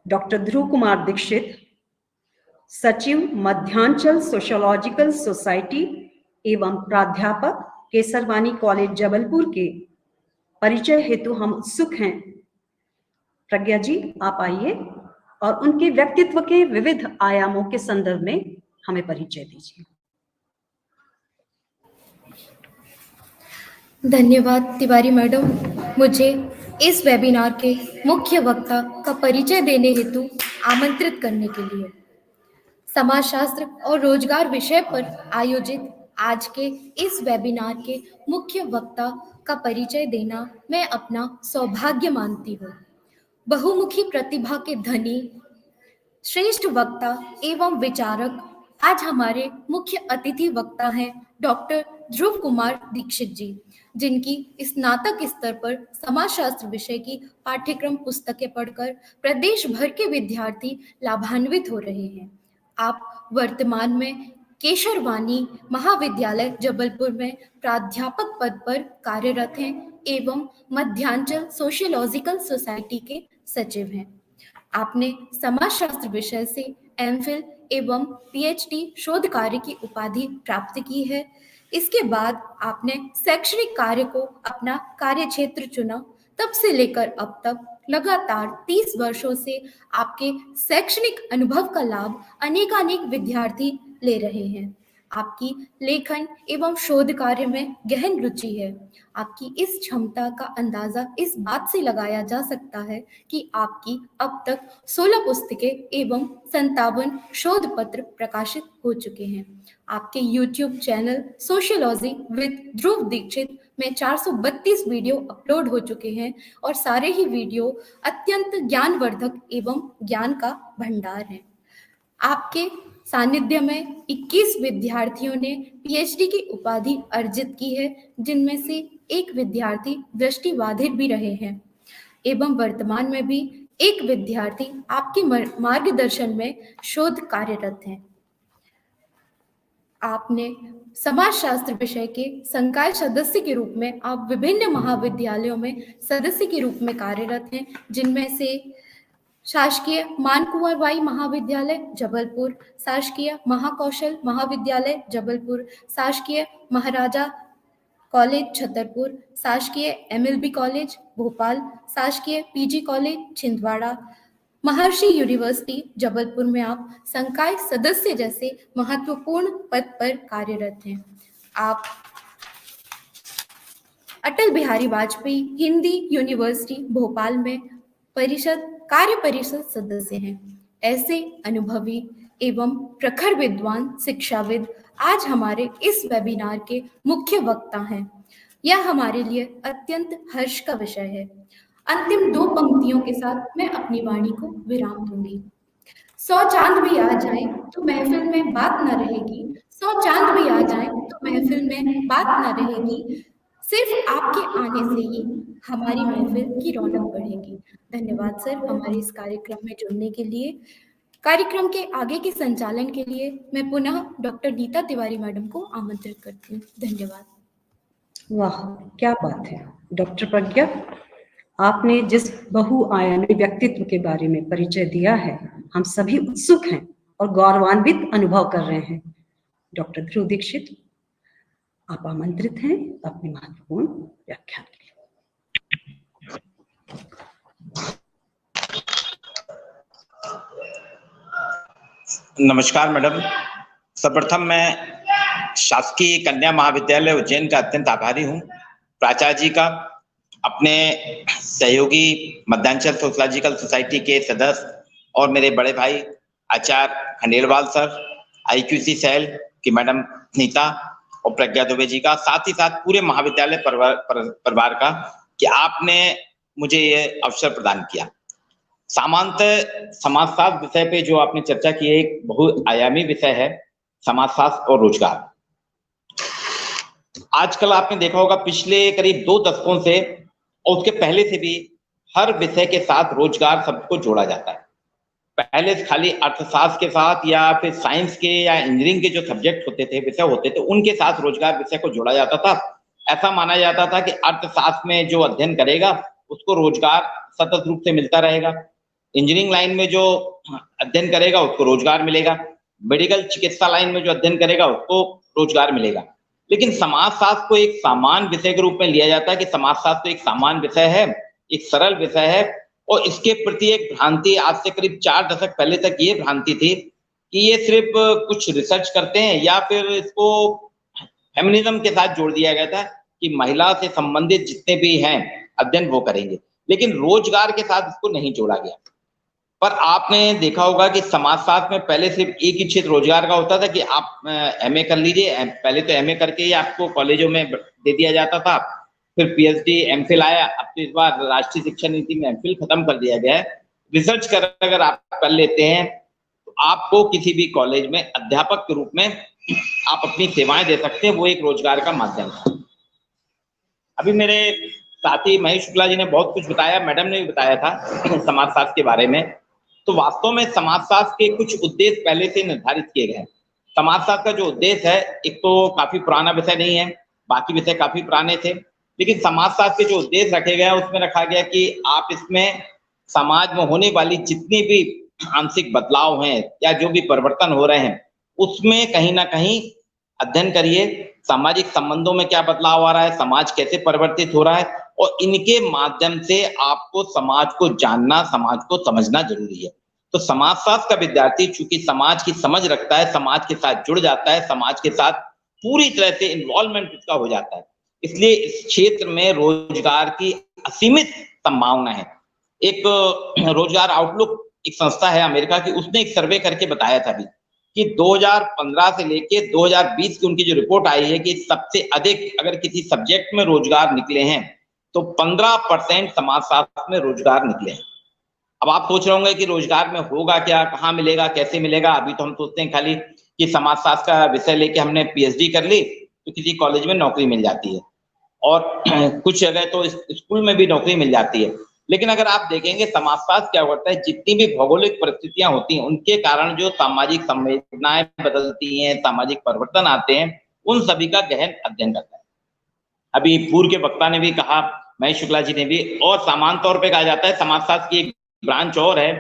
डॉक्टर ध्रुव कुमार दीक्षित, सचिव मध्यांचल सोशियोलॉजिकल सोसाइटी एवं प्राध्यापक केसरवानी कॉलेज जबलपुर के परिचय हेतु हम उत्सुक हैं। प्रज्ञा जी, आप आइए और उनके व्यक्तित्व के विविध आयामों के संदर्भ में हमें परिचय दीजिए। धन्यवाद तिवारी मैडम, मुझे इस वेबिनार के मुख्य वक्ता का परिचय देने हेतु आमंत्रित करने के लिए। समाजशास्त्र और रोजगार विषय पर आयोजित आज के इस वेबिनार के मुख्य वक्ता का परिचय देना मैं अपना सौभाग्य मानती हूँ। बहुमुखी प्रतिभा के धनी, श्रेष्ठ वक्ता एवं विचारक आज हमारे मुख्य अतिथि वक्ता हैं डॉक्टर ध्रुव कुमार दीक्षित जी, जिनकी स्नातक स्तर पर समाजशास्त्र विषय की पाठ्यक्रम पुस्तकें पढ़कर प्रदेश भर के विद्यार्थी लाभान्वित हो रहे हैं। आप वर्तमान में केशरवानी महाविद्यालय जबलपुर में प्राध्यापक पद पर कार्यरत हैं एवं मध्यांचल सोशियोलॉजिकल सोसाइटी के सचिव हैं। आपने समाजशास्त्र विषय से एमफिल एवं पीएचडी शोध कार्य की उपाधि प्राप्त की है। इसके बाद आपने शैक्षणिक कार्य को अपना कार्यक्षेत्र चुना। तब से लेकर अब तक लगातार 30 वर्षों से आपके शैक्षणिक अनुभव का लाभ अनेकानेक विद्यार्थी ले रहे हैं। आपकी लेखन एवं शोध कार्य में गहन रुचि है। आपकी इस क्षमता का अंदाजा इस बात से लगाया जा सकता है कि आपकी अब तक 16 पुस्तकें एवं 57 शोध पत्र प्रकाशित हो चुके हैं। आपके YouTube चैनल सोशियोलॉजी विद ध्रुव दीक्षित में 432 वीडियो अपलोड हो चुके हैं और सारे ही वीडियो अत्यंत ज्ञानवर्धक एवं ज्ञान का भंडार हैं। आपके सानिध्य में 21 विद्यार्थियों ने पीएचडी की उपाधि अर्जित की है, जिनमें से एक विद्यार्थी दृष्टिबाधित भी रहे हैं एवं वर्तमान में भी एक विद्यार्थी आपके मार्गदर्शन में शोध कार्यरत हैं। आपने समाजशास्त्र विषय के संकाय सदस्य के रूप में आप विभिन्न महाविद्यालयों में सदस्य के रूप में कार्यरत हैं, जिनमें से शासकीय मानकुंवर बाई महाविद्यालय जबलपुर, शासकीय महाकौशल महाविद्यालय जबलपुर, शासकीय महाराजा कॉलेज छतरपुर, शासकीय एमएलबी कॉलेज भोपाल, शासकीय पीजी कॉलेज छिंदवाड़ा, महर्षि यूनिवर्सिटी जबलपुर में आप संकाय सदस्य जैसे महत्वपूर्ण पद पर कार्यरत हैं। आप अटल बिहारी वाजपेयी हिंदी यूनिवर्सिटी भोपाल में कार्य परिषद सदस्य हैं। ऐसे अनुभवी एवं प्रखर विद्वान शिक्षाविद आज हमारे इस वेबिनार के मुख्य वक्ता हैं। यह हमारे लिए अत्यंत हर्ष का विषय है। अंतिम 2 पंक्तियों के साथ मैं अपनी वाणी को विराम दूंगी। 100 चांद भी आ जाए तो महफिल में बात न रहेगी, 100 चांद भी आ जाए तो महफिल में बात न रहेगी, सिर्फ आपके आने से ही हमारी महफिल की रौनक बढ़ेगी। धन्यवाद सर, हमारे इस कार्यक्रम में जुड़ने के लिए। कार्यक्रम के आगे के संचालन के लिए मैं पुनः डॉक्टर नीता तिवारी मैडम को आमंत्रित करती हूँ। धन्यवाद। वाह, क्या बात है डॉक्टर प्रज्ञा, आपने जिस बहुआयामी व्यक्तित्व के बारे में परिचय दिया है, हम सभी उत्सुक हैं और गौरवान्वित अनुभव कर रहे हैं। डॉक्टर ध्रुव दीक्षित, आप आमंत्रित हैं अपने महत्वपूर्ण व्याख्यान के लिए। नमस्कार मैडम। सर्वप्रथम मैं शासकीय कन्या महाविद्यालय उज्जैन का अत्यंत आभारी हूँ, प्राचार्य जी का, अपने सहयोगी मध्यांचल सोशियोलॉजिकल सोसाइटी के सदस्य और मेरे बड़े भाई Acharya Khandelwal sir, IQAC cell की मैडम नीता और प्रज्ञा दुबे जी का, साथ ही साथ पूरे महाविद्यालय परिवार का कि आपने मुझे ये अवसर प्रदान किया। सामान्यतः समाजशास्त्र विषय पे जो आपने चर्चा की है, एक बहुआयामी विषय है समाजशास्त्र और रोजगार। आजकल आपने देखा होगा पिछले करीब 2 दशकों से और उसके पहले से भी हर विषय के साथ रोजगार शब्द को जोड़ा जाता है। पहले खाली अर्थशास्त्र के साथ या फिर साइंस के या इंजीनियरिंग के जो सब्जेक्ट होते थे, विषय होते थे, उनके साथ रोजगार विषय को जोड़ा जाता था। ऐसा माना जाता था कि अर्थशास्त्र में जो अध्ययन करेगा उसको रोजगार सतत रूप से मिलता रहेगा, इंजीनियरिंग लाइन में जो अध्ययन करेगा उसको रोजगार मिलेगा, मेडिकल चिकित्सा लाइन में जो अध्ययन करेगा उसको रोजगार मिलेगा। लेकिन समाजशास्त्र को एक सामान्य विषय के रूप में लिया जाता है कि समाजशास्त्र एक सामान्य विषय है, एक सरल विषय है, और इसके प्रति एक भ्रांति आज से करीब 4 दशक पहले तक ये भ्रांति थी कि ये सिर्फ कुछ रिसर्च करते हैं या फिर इसको फेमिनिज्म के साथ जोड़ दिया गया था कि महिला से संबंधित जितने भी हैं अध्ययन वो करेंगे, लेकिन रोजगार के साथ इसको नहीं जोड़ा गया। पर आपने देखा होगा कि समाजशास्त्र में पहले सिर्फ एक ही क्षेत्र रोजगार का होता था कि आप MA कर लीजिए, पहले तो MA करके ही आपको कॉलेजों में दे दिया जाता था, फिर PhD MPhil आया, अब तो इस बार राष्ट्रीय शिक्षा नीति में MPhil खत्म कर दिया गया है। रिसर्च कर अगर आप कर लेते हैं तो आपको किसी भी कॉलेज में अध्यापक के रूप में आप अपनी सेवाएं दे सकते हैं, वो एक रोजगार का माध्यम है। अभी मेरे साथी महेश शुक्ला जी ने बहुत कुछ बताया, मैडम ने भी बताया था समाजशास्त्र के बारे में। तो वास्तव में समाजशास्त्र के कुछ उद्देश्य पहले से निर्धारित किए गए हैं। समाजशास्त्र का जो उद्देश्य है, एक तो काफी पुराना विषय नहीं है, बाकी विषय काफी पुराने थे, लेकिन समाजशास्त्र के जो उद्देश्य रखे गए हैं उसमें रखा गया कि आप इसमें समाज में होने वाली जितनी भी आंशिक बदलाव हैं या जो भी परिवर्तन हो रहे हैं उसमें कहीं ना कहीं अध्ययन करिए, सामाजिक संबंधों में क्या बदलाव आ रहा है, समाज कैसे परिवर्तित हो रहा है, और इनके माध्यम से आपको समाज को जानना, समाज को समझना जरूरी है। तो समाजशास्त्र का विद्यार्थी चूंकि समाज की समझ रखता है, समाज के साथ जुड़ जाता है, समाज के साथ पूरी तरह से इन्वॉल्वमेंट उसका हो जाता है, इसलिए इस क्षेत्र में रोजगार की असीमित संभावना है। एक रोजगार आउटलुक एक संस्था है अमेरिका की, उसने एक सर्वे करके बताया था अभी कि 2015 से लेके 2020 की उनकी जो रिपोर्ट आई है कि सबसे अधिक अगर किसी सब्जेक्ट में रोजगार निकले हैं तो 15% समाजशास्त्र में रोजगार निकले हैं। अब आप सोच रहे होंगे कि रोजगार में होगा क्या, कहाँ मिलेगा, कैसे मिलेगा। अभी तो हम सोचते हैं खाली कि समाजशास्त्र का विषय लेके हमने पीएचडी कर ली तो किसी कॉलेज में नौकरी मिल जाती है और कुछ जगह तो स्कूल में भी नौकरी मिल जाती है, लेकिन अगर आप देखेंगे समाजशास्त्र क्या होता है, जितनी भी भौगोलिक परिस्थितियां होती हैं उनके कारण जो सामाजिक संवेदनाएं बदलती हैं, सामाजिक परिवर्तन आते हैं, उन सभी का गहन अध्ययन करता है। अभी पूर्व के वक्ता ने भी कहा, महेश शुक्ला जी ने भी, और सामान्य तौर पर कहा जाता है समाजशास्त्र की एक ब्रांच और है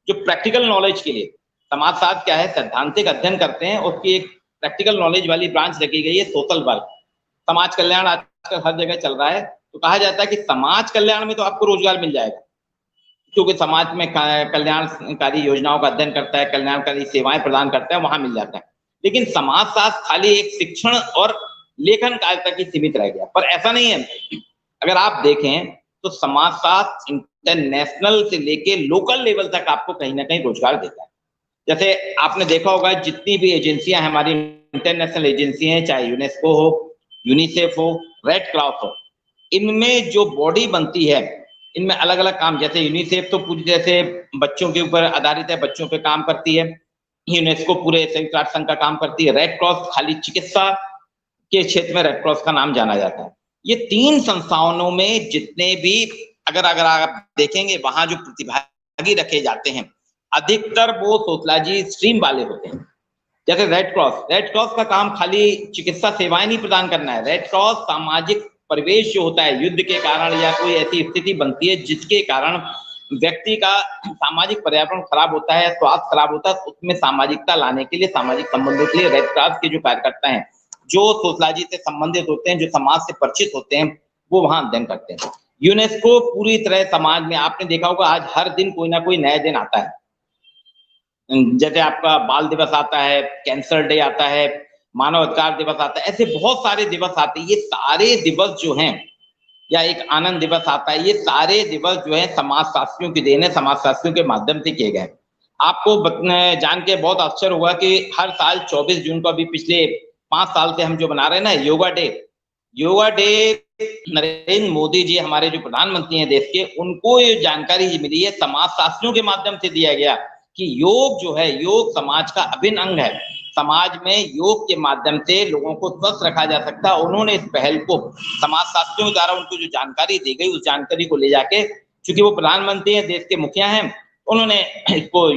जो प्रैक्टिकल नॉलेज के लिए, समाजशास्त्र क्या है, सैद्धांतिक अध्ययन करते हैं, उसकी एक प्रैक्टिकल नॉलेज वाली ब्रांच रखी गई है सोशल वर्क। समाज कल्याण आजकल हर जगह चल रहा है, तो कहा जाता है कि समाज कल्याण में तो आपको रोजगार मिल जाएगा क्योंकि समाज में कल्याणकारी योजनाओं का अध्ययन करता है, कल्याणकारी सेवाएं प्रदान करता है, वहां मिल जाता है। लेकिन समाजशास्त्र खाली एक शिक्षण और लेखन कार्य तक ही सीमित रह गया, पर ऐसा नहीं है। अगर आप देखें तो समाजशास्त्र इंटरनेशनल से लेके लोकल लेवल तक आपको कहीं ना कहीं रोजगार देता है। जैसे आपने देखा होगा जितनी भी एजेंसियां हमारी इंटरनेशनल एजेंसी हैं, चाहे यूनेस्को हो, यूनिसेफ हो, रेड क्रॉस हो, इनमें जो बॉडी बनती है इनमें अलग अलग काम, जैसे यूनिसेफ तो पूरी तरह से बच्चों के ऊपर आधारित है, बच्चों पे काम करती है, यूनेस्को पूरे संयुक्त राष्ट्र संघ का काम करती है, रेड क्रॉस खाली चिकित्सा के क्षेत्र में रेड क्रॉस का नाम जाना जाता है। ये तीन संस्थाओं में जितने भी अगर आप देखेंगे वहां जो प्रतिभागी रखे जाते हैं अधिकतर वो सोशलॉजी स्ट्रीम वाले होते हैं। जैसे रेड क्रॉस का काम खाली चिकित्सा सेवाएं नहीं प्रदान करना है, रेड क्रॉस सामाजिक परिवेश जो होता है, युद्ध के कारण या कोई ऐसी स्थिति बनती है जिसके कारण व्यक्ति का सामाजिक पर्यावरण खराब होता है, स्वास्थ्य खराब होता है, उसमें सामाजिकता लाने के लिए, सामाजिक संबंधों के लिए रेड क्रॉस के जो कार्यकर्ता हैं जो सोशलॉजी से संबंधित होते हैं, जो समाज से परिचित होते हैं, वो वहां अध्ययन करते हैं। यूनेस्को पूरी तरह समाज में, आपने देखा होगा आज हर दिन कोई ना कोई नया दिन आता है, जैसे आपका बाल दिवस आता है, कैंसर डे आता है, मानव अधिकार दिवस आता है, ऐसे बहुत सारे दिवस आते हैं। ये सारे दिवस जो हैं, या एक आनंद दिवस आता है, ये सारे दिवस जो है समाजशास्त्रियों की देन है, समाजशास्त्रियों के माध्यम से किए गए। आपको जान के बहुत आश्चर्य हुआ कि हर साल 24 जून को, अभी पिछले 5 साल से हम जो बना रहे हैं ना योगा डे, नरेंद्र मोदी जी हमारे जो प्रधानमंत्री हैं देश के, उनको ये जानकारी मिली है समाजशास्त्रियों के माध्यम से दिया गया कि योग जो है, योग समाज का अभिन्न अंग है, समाज में योग के माध्यम से लोगों को स्वस्थ रखा जा सकता है। उन्होंने इस पहल को समाजशास्त्रियों द्वारा उनको जो जानकारी दी गई, उस जानकारी को ले जाके, चूंकि वो प्रधानमंत्री हैं, देश के मुखिया हैं, उन्होंने इसको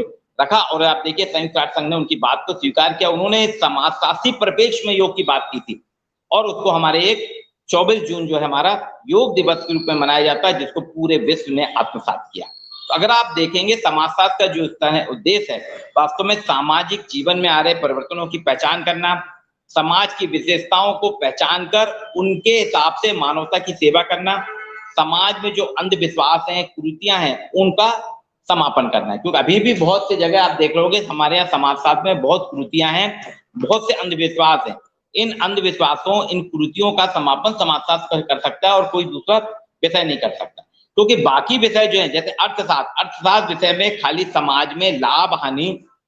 रखा और आप देखिए संयुक्त राष्ट्र संघ ने उनकी बात को स्वीकार किया। उन्होंने समाजशास्त्री परिप्रेक्ष्य में योग की बात की थी और उसको हमारे एक 24 जून जो है हमारा योग दिवस के रूप में मनाया जाता है, जिसको पूरे विश्व ने आत्मसात किया। तो अगर आप देखेंगे समाजशास्त्र का जो उद्देश्य है, वास्तव में सामाजिक जीवन में आ रहे परिवर्तनों की पहचान करना, समाज की विशेषताओं को पहचान कर उनके हिसाब से मानवता की सेवा करना, समाज में जो अंधविश्वास हैं, कुरीतियां हैं, उनका समापन करना है। क्योंकि अभी भी बहुत सी जगह आप देख लोगे हमारे यहाँ समाजशास्त्र में बहुत कुरीतियां हैं, बहुत से अंधविश्वास हैं। इन अंधविश्वासों, इन कुरीतियों का समापन समाजशास्त्र कर सकता है और कोई दूसरा विषय नहीं कर सकता। क्योंकि बाकी विषय जो है, जैसे अर्थशास्त्र विषय में खाली समाज में लाभ हानि,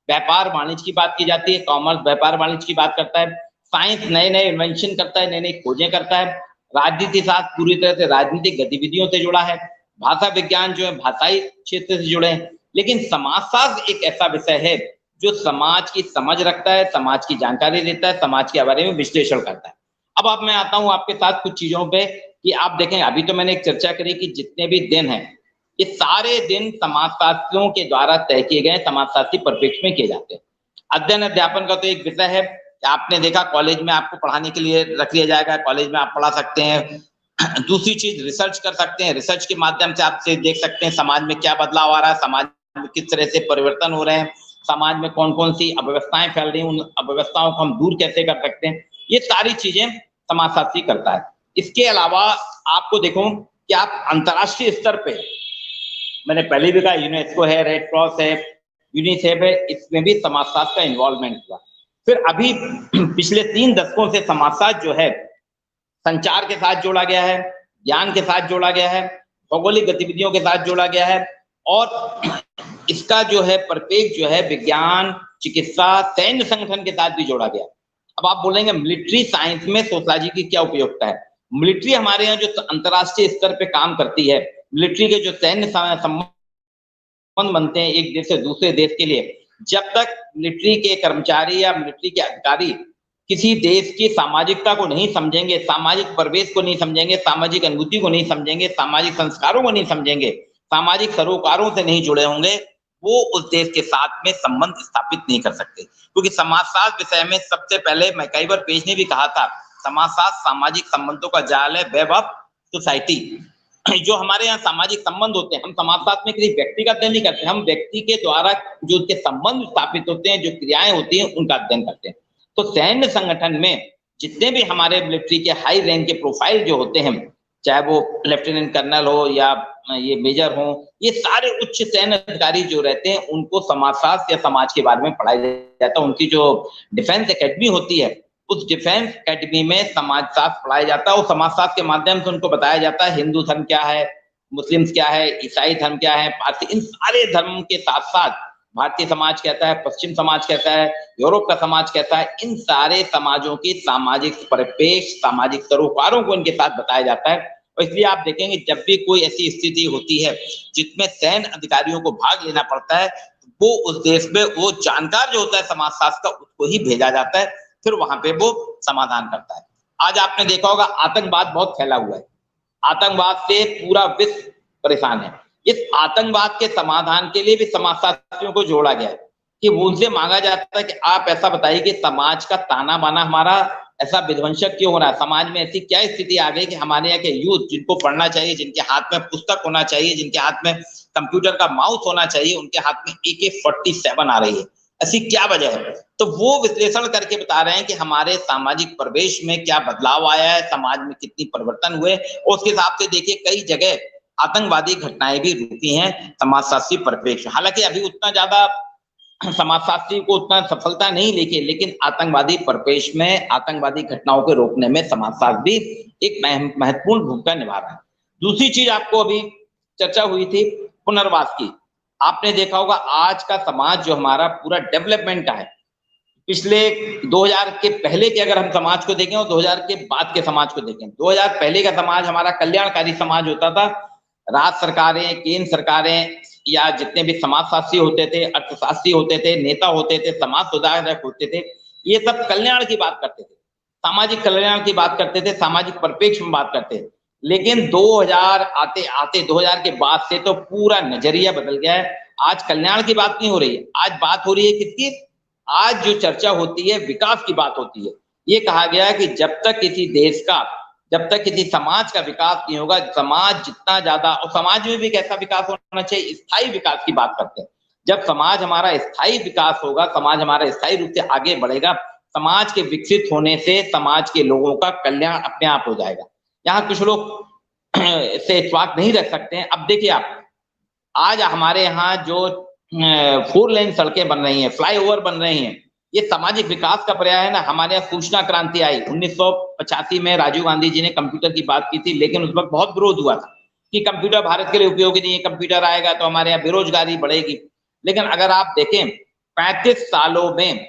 व्यापार वाणिज्य की बात की जाती है, कॉमर्स व्यापार वाणिज्य की बात करता है, साइंस नए नए इन्वेंशन करता है, नई नई खोजें करता है, राजनीति शास्त्र पूरी तरह से राजनीतिक गतिविधियों से जुड़ा है, भाषा विज्ञान जो है भाषाई क्षेत्र से जुड़े हैं। लेकिन समाजशास्त्र एक ऐसा विषय है जो समाज की समझ रखता है, समाज की जानकारी देता है, समाज के बारे में विश्लेषण करता है। अब मैं आता हूं आपके साथ कुछ चीजों पे कि आप देखें, अभी तो मैंने एक चर्चा करी कि जितने भी दिन हैं ये सारे दिन समाजशास्त्रियों के द्वारा तय किए गए, समाजशास्त्री परिप्रेक्ष्य में किए जाते हैं। अध्ययन अध्यापन का तो एक विषय है, आपने देखा कॉलेज में आपको पढ़ाने के लिए रख लिया जाएगा, कॉलेज में आप पढ़ा सकते हैं। दूसरी चीज रिसर्च कर सकते हैं, रिसर्च के माध्यम से आप देख सकते हैं समाज में क्या बदलाव आ रहा है, समाज में किस तरह से परिवर्तन हो रहे हैं, समाज में कौन कौन सी अव्यवस्थाएं फैल रही हैं, उन अव्यवस्थाओं को हम दूर कैसे कर सकते हैं, ये सारी चीजें समाजशास्त्री करता है। इसके अलावा आपको देखो कि आप अंतर्राष्ट्रीय स्तर पे, मैंने पहले भी कहा यूनेस्को है, रेड क्रॉस है, यूनिसेफ है, इसमें भी समाजशास्त्र का इन्वॉल्वमेंट हुआ। फिर अभी पिछले 3 दशकों से समाजशास्त्र जो है संचार के साथ जोड़ा गया है, ज्ञान के साथ जोड़ा गया है, भौगोलिक गतिविधियों के साथ जोड़ा गया है, और इसका जो है परिपेक्ष जो है विज्ञान, चिकित्सा, सैन्य संगठन के साथ भी जोड़ा गया। अब आप बोलेंगे मिलिट्री साइंस में सोशलॉजी की क्या उपयोगिता है? मिलिट्री हमारे यहाँ जो अंतर्राष्ट्रीय स्तर पे काम करती है, मिलिट्री के जो सैन्य संबंध बनते हैं एक देश से दूसरे देश के लिए, जब तक मिलिट्री के कर्मचारी या मिलिट्री के अधिकारी किसी देश की सामाजिकता को नहीं समझेंगे, सामाजिक परिवेश को नहीं समझेंगे, सामाजिक अनुभूति को नहीं समझेंगे, सामाजिक संस्कारों को नहीं समझेंगे, सामाजिक सरोकारों से नहीं जुड़े होंगे, वो उस देश के साथ में संबंध स्थापित नहीं कर सकते। क्योंकि समाजशास्त्र विषय में सबसे पहले मैं कई बार पेज ने भी कहा था, समाजशास्त्र सामाजिक संबंधों का जाल है, वेब ऑफ सोसाइटी। जो हमारे यहाँ सामाजिक संबंध होते हैं, हम समाजशास्त्र में किसी व्यक्ति का अध्ययन नहीं करते, हम व्यक्ति के द्वारा जो उसके संबंध स्थापित होते हैं, जो क्रियाएं होती हैं, उनका अध्ययन करते हैं। तो सैन्य संगठन में जितने भी हमारे मिलिट्री के हाई रैंक के प्रोफाइल जो होते हैं, चाहे वो लेफ्टिनेंट कर्नल हो या ये मेजर हो, ये सारे उच्च सैन्य अधिकारी जो रहते हैं, उनको समाजशास्त्र या समाज के बारे में पढ़ाया जाता है। उनकी जो डिफेंस एकेडमी होती है, उस डिफेंस एकेडमी में समाजशास्त्र पढ़ाया जाता है, और समाजशास्त्र के माध्यम से उनको बताया जाता है हिंदू धर्म क्या है, मुस्लिम्स क्या है, ईसाई धर्म क्या है, पारसी, इन सारे धर्म के साथ साथ भारतीय समाज कहता है, पश्चिम समाज कहता है, यूरोप का समाज कहता है, इन सारे समाजों की सामाजिक परिपेक्ष, सामाजिक सरोकारों को इनके साथ बताया जाता है। और इसलिए आप देखेंगे जब भी कोई ऐसी स्थिति होती है जिसमें सैन्य अधिकारियों को भाग लेना पड़ता है, वो उस देश में वो जानकार जो होता है समाजशास्त्र का, उसको ही भेजा जाता है, फिर वहां पे वो समाधान करता है। आज आपने देखा होगा आतंकवाद बहुत फैला हुआ है, आतंकवाद से पूरा विश्व परेशान है। इस आतंकवाद के समाधान के लिए भी समाजशास्त्रियों को जोड़ा गया है कि उनसे मांगा जाता है कि आप ऐसा बताइए कि समाज का ताना बाना हमारा ऐसा विध्वंसक क्यों हो रहा है, समाज में ऐसी क्या स्थिति आ गई कि हमारे यहाँ के यूथ जिनको पढ़ना चाहिए, जिनके हाथ में पुस्तक होना चाहिए, जिनके हाथ में कंप्यूटर का माउस होना चाहिए, उनके हाथ में AK-47 आ रही है, ऐसी क्या वजह है? तो वो विश्लेषण करके बता रहे हैं कि हमारे सामाजिक परिवेश में क्या बदलाव आया है, समाज में कितनी परिवर्तन हुए, और उसके हिसाब से देखिए कई जगह आतंकवादी घटनाएं भी रुकी हैं समाजशास्त्री परिप्रेक्ष्य। हालांकि अभी उतना ज्यादा समाजशास्त्री को उतना सफलता नहीं लेके, लेकिन आतंकवादी परिप्रेक्ष्य में आतंकवादी घटनाओं को रोकने में समाजशास्त्र भी एक महत्वपूर्ण भूमिका निभा रहा है। दूसरी चीज आपको अभी चर्चा हुई थी पुनर्वास की। आपने देखा होगा आज का समाज जो हमारा पूरा डेवलपमेंट का है, पिछले 2000 के पहले के अगर हम समाज को देखें और 2000 के बाद के समाज को देखें, 2000 पहले का समाज हमारा कल्याणकारी समाज होता था। राज्य सरकारें, केंद्र सरकारें या जितने भी समाजशास्त्री होते थे, अर्थशास्त्री होते थे, नेता होते थे, समाज सुधारक होते थे, ये सब कल्याण की बात करते थे, सामाजिक कल्याण की बात करते थे, सामाजिक परिप्रेक्ष्य में बात करते थे। लेकिन 2000 आते आते 2000 के बाद से तो पूरा नजरिया बदल गया है। आज कल्याण की बात नहीं हो रही है, आज बात हो रही है किसकी? आज जो चर्चा होती है विकास की बात होती है। ये कहा गया है कि जब तक किसी देश का, जब तक किसी समाज का विकास नहीं होगा, समाज जितना ज्यादा, और समाज में भी कैसा विकास होना चाहिए, स्थायी विकास की बात करते हैं। जब समाज हमारा स्थायी विकास होगा, समाज हमारा स्थायी रूप से आगे बढ़ेगा, समाज के विकसित होने से समाज के लोगों का कल्याण अपने आप हो जाएगा। यहाँ कुछ लोग से इत्तेफाक नहीं रख सकते हैं। अब देखिए आप, आज हमारे यहाँ जो 4 लेन सड़कें बन रही हैं, फ्लाईओवर बन रही हैं, ये सामाजिक विकास का पर्याय है ना। हमारे यहाँ सूचना क्रांति आई 1985 में, राजीव गांधी जी ने कंप्यूटर की बात की थी, लेकिन उस वक्त बहुत विरोध हुआ था कि कंप्यूटर भारत के लिए उपयोगी नहीं है, कंप्यूटर आएगा तो हमारे यहाँ बेरोजगारी बढ़ेगी। लेकिन अगर आप देखें 35 सालों में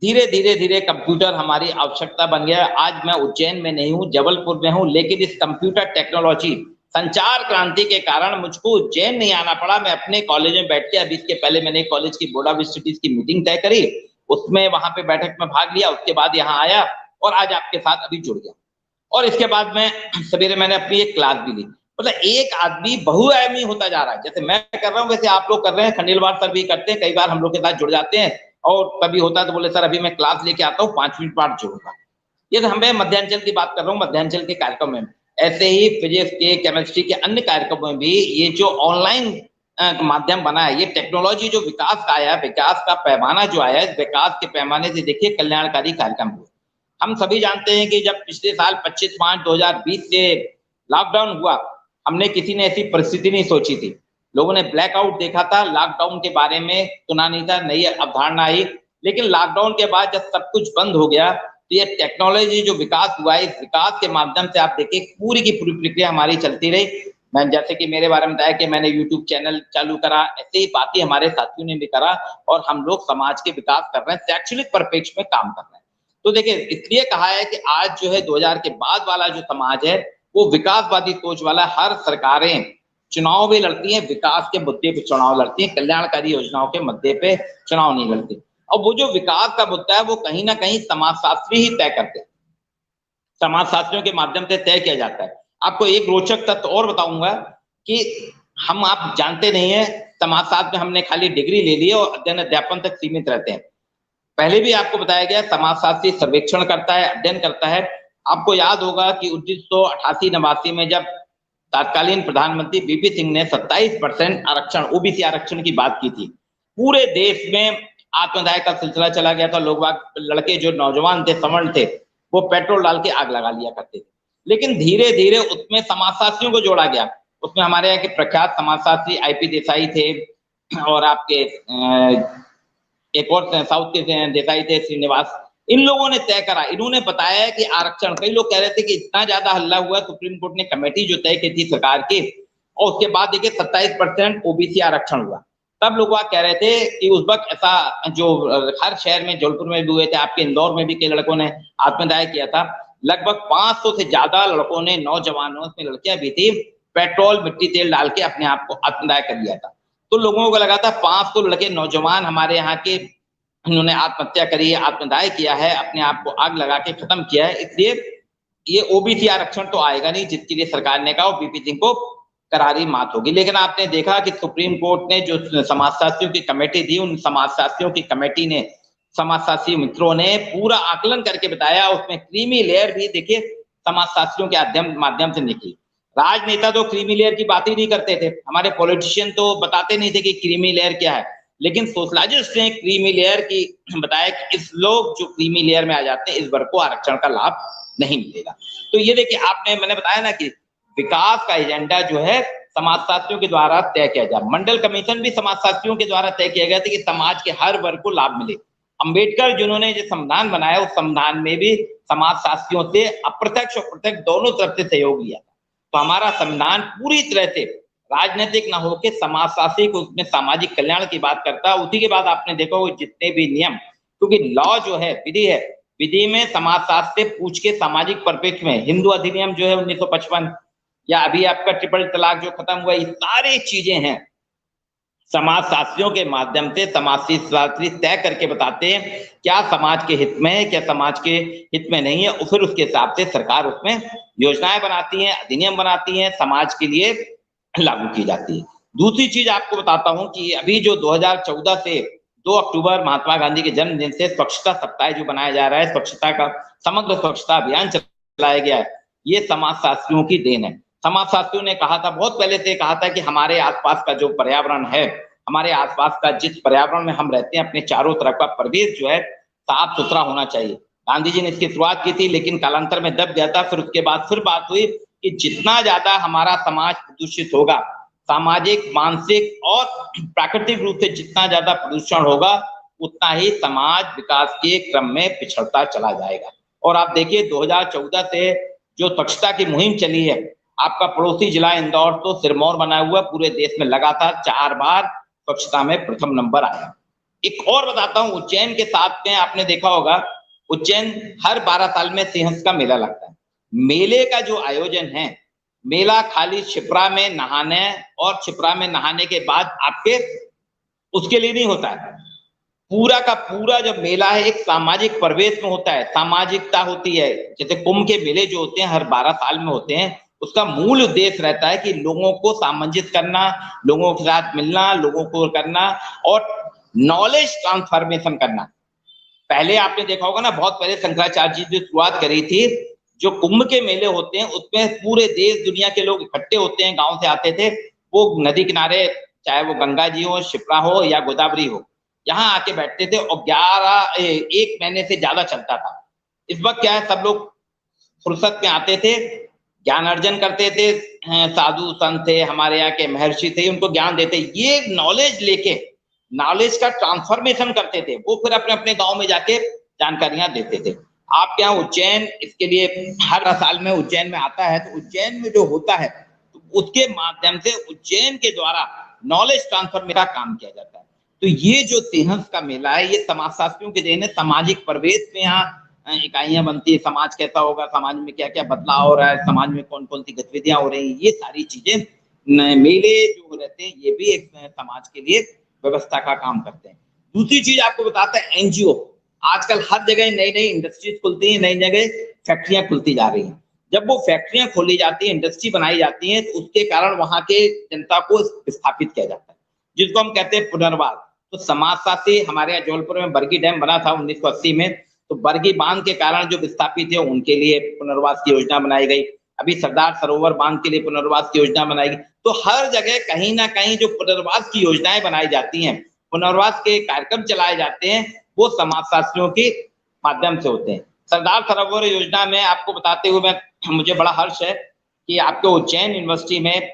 धीरे धीरे धीरे कंप्यूटर हमारी आवश्यकता बन गया। आज मैं उज्जैन में नहीं हूँ, जबलपुर में हूँ, लेकिन इस कंप्यूटर टेक्नोलॉजी संचार क्रांति के कारण मुझको उज्जैन नहीं आना पड़ा। मैं अपने कॉलेज में बैठ के, अभी इसके पहले मैंने कॉलेज की बोर्ड ऑफ स्टडीज की मीटिंग तय करी, उसमें वहां पे बैठक में भाग लिया, उसके बाद यहाँ आया और आज आपके साथ अभी जुड़ गया। और इसके बाद में सवेरे मैंने अपनी एक क्लास भी ली। मतलब एक आदमी बहुआयामी होता जा रहा है। जैसे मैं कर रहा हूँ वैसे आप लोग कर रहे हैं, खंडेलवाल सर भी करते हैं, कई बार हम लोग के साथ जुड़ जाते हैं, और कभी होता है तो बोले सर अभी मैं क्लास लेके आता हूँ 5 मिनट बाद जोड़ूंगा। ये तो मैं मध्यांचल की बात कर रहा हूँ, मध्यांचल के कार्यक्रम में। ऐसे ही फिजिक्स के, केमिस्ट्री के अन्य कार्यक्रमों में भी ये जो ऑनलाइन माध्यम बना है, ये टेक्नोलॉजी जो विकास का आया, विकास का पैमाना जो आया, इस विकास के पैमाने से देखिए कल्याणकारी कार्यक्रम हुए। हम सभी जानते हैं कि जब पिछले साल 25/5/2020 से लॉकडाउन हुआ, हमने किसी ने ऐसी परिस्थिति नहीं सोची थी। लोगों ने ब्लैकआउट देखा था, लॉकडाउन के बारे में सुना नहीं था, नई अवधारणा आई, लेकिन लॉकडाउन के बाद जब सब कुछ बंद हो गया तो ये टेक्नोलॉजी जो विकास हुआ है, इस विकास के माध्यम से आप देखिए पूरी की पूरी प्रक्रिया हमारी चलती रही। मैं जैसे कि मेरे बारे में बताया कि मैंने यूट्यूब चैनल चालू करा, ऐसे ही बातें हमारे साथियों ने भी करा और हम लोग समाज के विकास कर रहे हैं, शैक्षणिक परिप्रेक्ष्य में काम कर रहे हैं। तो देखिए इसलिए कहा है कि आज जो है 2000 के बाद वाला जो समाज है वो विकासवादी सोच वाला। हर सरकारें चुनाव भी लड़ती हैं, विकास के मुद्दे पे चुनाव लड़ती हैं, कल्याणकारी योजनाओं के मुद्दे पे चुनाव नहीं लड़ती। और वो जो विकास का मुद्दा है वो कहीं ना कहीं समाजशास्त्री ही तय करते हैं, समाजशास्त्रियों के माध्यम से तय किया जाता है। आपको एक रोचक तथ्य और बताऊंगा कि आप जानते नहीं है, समाजशास्त्र में हमने खाली डिग्री ले ली और अध्ययन अध्यापन तक सीमित रहते हैं। पहले भी आपको बताया गया समाजशास्त्री सर्वेक्षण करता है, अध्ययन करता है। आपको याद होगा कि 1988-89 में जब तत्कालीन प्रधानमंत्री बीपी सिंह ने 27% आरक्षण, ओबीसी आरक्षण की बात की थी, पूरे देश में आत्मदाय का सिलसिला चला गया था। लोग लड़के जो नौजवान थे, सवर्ण थे, वो पेट्रोल डाल के आग लगा लिया करते थे। लेकिन धीरे धीरे उसमें समाजशास्त्रियों को जोड़ा गया। उसमें हमारे यहाँ के प्रख्यात समाजशास्त्री आईपी देसाई थे और आपके एक और साउथ के देसाई थे, श्रीनिवास। इन लोगों ने तय करा, इन्होंने बताया कि आरक्षण, कई लोग कह रहे थे कि इतना ज्यादा हल्ला हुआ, सुप्रीम कोर्ट ने कमेटी जो तय की थी सरकार की, और उसके बाद देखिए 27% ओबीसी आरक्षण हुआ। तब लोग कह रहे थे कि उस वक्त ऐसा जो हर शहर में, जौनपुर में भी हुए थे, आपके इंदौर में भी कई लड़कों ने आत्मदाय किया था। लगभग 500 से ज्यादा लड़कों ने, नौजवानों में लड़कियां भी थी, पेट्रोल मिट्टी तेल डाल के अपने आप को आत्मदाय कर लिया था। तो लोगों को लगा था 500 लड़के नौजवान हमारे यहाँ के, उन्होंने आत्महत्या करी है, आत्मदाय किया है, अपने आप को आग लगा के खत्म किया है, इसलिए ये ओबीसी आरक्षण तो आएगा नहीं, जिसके लिए सरकार ने कहा बीपी सिंह को करारी मात होगी। लेकिन आपने देखा कि सुप्रीम कोर्ट ने जो समाजशास्त्रियों की कमेटी थी, उन समाजशास्त्रियों की कमेटी ने, समाजशास्त्री मित्रों ने पूरा आकलन करके बताया। उसमें क्रीमी लेयर भी देखिए समाजशास्त्रियों के माध्यम से निकली। राजनेता तो क्रीमी लेयर की बात ही नहीं करते थे, हमारे पॉलिटिशियन तो बताते नहीं थे कि क्रीमी लेयर क्या है, लेकिन सोशलॉजिस्ट ने क्रीमी लेयर की बताया कि इस लोग जो क्रीमी लेयर में आ जाते हैं, इस वर्ग को आरक्षण का लाभ नहीं मिलेगा। तो ये देखिए मैंने बताया ना कि विकास का एजेंडा जो है समाजशास्त्रियों के द्वारा तय किया जाए। मंडल कमीशन भी समाजशास्त्रियों के द्वारा तय किया गया था कि समाज के हर वर्ग को लाभ मिले। अंबेडकर जिन्होंने जो संविधान बनाया, उस संविधान में भी समाजशास्त्रियों से अप्रत्यक्ष और प्रत्यक्ष दोनों तरफ से सहयोग लिया था। तो हमारा संविधान पूरी तरह से राजनीतिक न होकर समाजशास्त्री को उसमें सामाजिक कल्याण की बात करता है। उसी के बाद आपने देखा वो जितने भी नियम, क्योंकि लॉ जो है, विधि है, विधि में समाजशास्त्र से पूछ के सामाजिक परिप्रेक्ष्य में हिंदू अधिनियम जो है 1955, या अभी आपका ट्रिपल तलाक जो खत्म हुआ, ये सारी चीजें हैं समाजशास्त्रियों के माध्यम से समाजशास्त्री तय करके बताते हैं क्या समाज के हित में है, क्या समाज के हित में नहीं है, और फिर उसके हिसाब से सरकार उसमें योजनाएं बनाती है, अधिनियम बनाती है, समाज के लिए लागू की जाती है। दूसरी चीज आपको बताता हूं कि अभी जो 2014 से 2 अक्टूबर महात्मा गांधी के जन्मदिन से स्वच्छता सप्ताह जो बनाया जा रहा है, स्वच्छता का समग्र स्वच्छता अभियान चलाया गया है, ये समाजशास्त्रियों की देन है। समाजशास्त्रियों ने कहा था, बहुत पहले से कहा था कि हमारे आसपास का जो पर्यावरण है, हमारे आसपास का जिस पर्यावरण में हम रहते हैं, अपने चारों तरफ का परिवेश जो है साफ सुथरा होना चाहिए। गांधी जी ने इसकी शुरुआत की थी, लेकिन कालांतर में दब गया था। फिर उसके बाद फिर बात हुई कि जितना ज्यादा हमारा समाज प्रदूषित होगा, सामाजिक, मानसिक और प्राकृतिक रूप से जितना ज्यादा प्रदूषण होगा, उतना ही समाज विकास के क्रम में पिछड़ता चला जाएगा। और आप देखिए 2014 से जो स्वच्छता की मुहिम चली है, आपका पड़ोसी जिला इंदौर तो सिरमौर बना हुआ, पूरे देश में लगातार 4 बार स्वच्छता में प्रथम नंबर आया। एक और बताता हूँ, उज्जैन के साथ में आपने देखा होगा, उज्जैन हर 12 साल में सिंहस्थ का मेला लगता है। मेले का जो आयोजन है, मेला खाली क्षिप्रा में नहाने और क्षिप्रा में नहाने के बाद आपके उसके लिए नहीं होता है। पूरा का पूरा जब मेला है एक सामाजिक परिवेश में होता है, सामाजिकता होती है। जैसे कुंभ के मेले जो होते हैं हर 12 साल में होते हैं, उसका मूल उद्देश्य रहता है कि लोगों को सामंजस्य करना, लोगों के साथ मिलना, लोगों को करना, और नॉलेज ट्रांसफॉर्मेशन करना। पहले आपने देखा होगा ना, बहुत पहले शंकराचार्य जी जो शुरुआत करी थी, जो कुंभ के मेले होते हैं उसमें पूरे देश दुनिया के लोग इकट्ठे होते हैं, गांव से आते थे, वो नदी किनारे, चाहे वो गंगा जी हो, शिप्रा हो या गोदावरी हो, यहाँ आके बैठते थे और 1 महीने से ज्यादा चलता था। इस वक्त क्या है, सब लोग फुर्सत में आते थे, ज्ञान अर्जन करते थे, साधु संत थे, हमारे यहाँ के महर्षि थे, उनको ज्ञान देते, ये नॉलेज लेके नॉलेज का ट्रांसफॉर्मेशन करते थे, वो फिर अपने अपने गांव में जाके जानकारियां देते थे। आपके यहाँ उज्जैन इसके लिए हर साल में उज्जैन में आता है, तो उज्जैन में जो होता है तो उसके माध्यम से उज्जैन के द्वारा नॉलेज ट्रांसफर का काम किया जाता है। तो ये जो सिंहस्थ का मेला है, ये समाजशास्त्रियों के देन है। सामाजिक परिवेश में यहाँ इकाइयां बनती है, समाज कैसा होगा, समाज में क्या क्या बदलाव हो रहा है, समाज में कौन कौन सी गतिविधियां हो रही है, ये सारी चीजें मेले जो रहते हैं ये भी एक समाज के लिए व्यवस्था का काम करते हैं। दूसरी चीज आपको बताते हैं, एनजीओ आजकल हर जगह नई नई इंडस्ट्रीज खुलती हैं, नई जगह फैक्ट्रियां खुलती जा रही हैं। जब वो फैक्ट्रियां खोली जाती हैं, इंडस्ट्री बनाई जाती है, तो उसके कारण वहां के जनता को विस्थापित किया जाता है, जिसको हम कहते हैं पुनर्वास। तो समाजशास्त्री, हमारे यहाँ जबलपुर में बरगी डैम बना था 1980 में, तो बरगी बांध के कारण जो विस्थापित है उनके लिए पुनर्वास की योजना बनाई गई। अभी सरदार सरोवर बांध के लिए पुनर्वास की योजना बनाई गई। तो हर जगह कहीं ना कहीं जो पुनर्वास की योजनाएं बनाई जाती हैं, पुनर्वास के कार्यक्रम चलाए जाते हैं, वो समाजशास्त्रियों के माध्यम से होते हैं। सरदार सरोवर योजना में आपको बताते हुए मुझे बड़ा हर्ष है कि आपके उज्जैन यूनिवर्सिटी में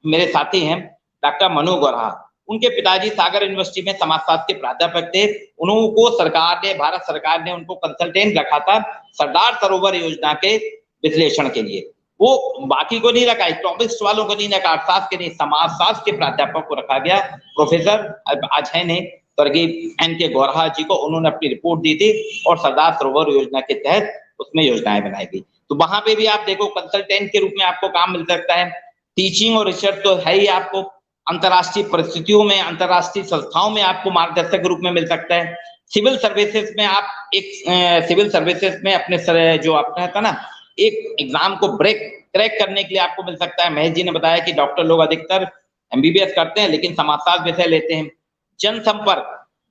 मेरे साथी हैं डॉक्टर मनु गौरहा, उनके पिताजी सागर यूनिवर्सिटी में समाजशास्त्र के प्राध्यापक थे। उनको सरकार ने, भारत सरकार ने उनको कंसल्टेंट रखा था सरदार सरोवर योजना के विश्लेषण के लिए। वो बाकी को नहीं रखा, इकोनॉमिक्स वालों को नहीं रखा, अर्थशास्त्र के नहीं, समाजशास्त्र के प्राध्यापक को रखा गया। प्रोफेसर आज है नहीं, स्वर्गीय NK गौरहा जी को, उन्होंने अपनी रिपोर्ट दी थी और सरदार सरोवर योजना के तहत उसमें योजनाएं बनाई गई। तो वहां पे भी आप देखो, कंसल्टेंट के रूप में आपको काम मिल सकता है। टीचिंग और रिसर्च तो है ही, आपको अंतर्राष्ट्रीय परिस्थितियों में, अंतर्राष्ट्रीय संस्थाओं में आपको मार्गदर्शक के रूप में मिल सकता है। सिविल सर्विसेज में आप एक सिविल सर्विसेज में अपने जो आपका था ना, एक एग्जाम को क्रैक करने के लिए आपको मिल सकता है। महेश जी ने बताया कि डॉक्टर लोग अधिकतर MBBS करते हैं लेकिन समाजशास्त्र विषय लेते हैं।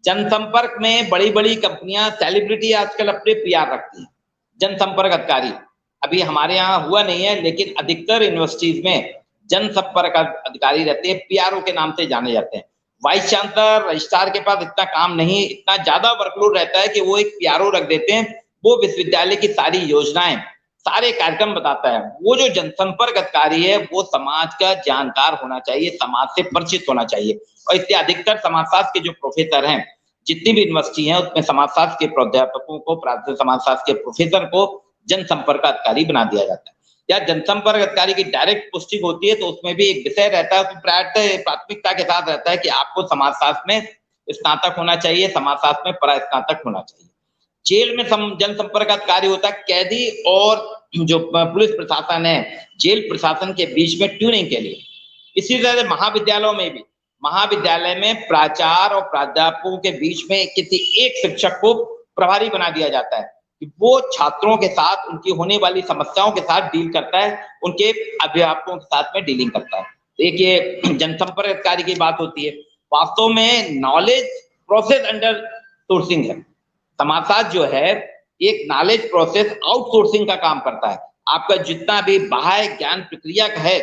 जनसंपर्क में बड़ी बड़ी कंपनियां, सेलिब्रिटी आजकल अपने PR रखती हैं, जनसंपर्क अधिकारी। अभी हमारे यहाँ हुआ नहीं है, लेकिन अधिकतर यूनिवर्सिटीज में जनसंपर्क अधिकारी रहते हैं, PRO के नाम से जाने जाते हैं। वाइस चांसलर, रजिस्ट्रार के पास इतना काम नहीं, इतना ज्यादा वर्कलोड रहता है कि वो एक PRO रख देते हैं, वो विश्वविद्यालय की सारी योजनाएं, सारे कार्यक्रम बताता है। वो जो जनसंपर्क अधिकारी है वो समाज का जानकार होना चाहिए, समाज से परिचित होना चाहिए। और इसलिए अधिकतर समाजशास्त्र के जो प्रोफेसर हैं, जितनी भी यूनिवर्सिटी हैं, उसमें समाजशास्त्र के प्राध्यापकों को, समाजशास्त्र के प्रोफेसर को जनसंपर्क अधिकारी बना दिया जाता है। या जनसंपर्क अधिकारी की डायरेक्ट पोस्टिंग होती है तो उसमें भी एक विषय रहता है, तो प्राथमिकता के साथ रहता है कि आपको समाजशास्त्र में स्नातक होना चाहिए, समाजशास्त्र में परास्नातक होना चाहिए। जेल में जनसंपर्क अधिकारी होता है, कैदी और जो पुलिस प्रशासन है, जेल प्रशासन के बीच में ट्यूनिंग के लिए। इसी तरह महाविद्यालयों में भी, महाविद्यालय में प्राचार्य और प्राध्यापकों के बीच में किसी एक शिक्षक को प्रभारी बना दिया जाता है कि वो छात्रों के साथ उनकी होने वाली समस्याओं के साथ डील करता है, उनके अभिभावकों के साथ में डीलिंग करता है। देखिए, जनसंपर्क अधिकारी की बात होती है, वास्तव में नॉलेज प्रोसेस अंडर सोर्सिंग है। समाजशास्त्र जो है एक नॉलेज प्रोसेस आउटसोर्सिंग का काम करता है। आपका जितना भी बाह्य ज्ञान प्रक्रिया है,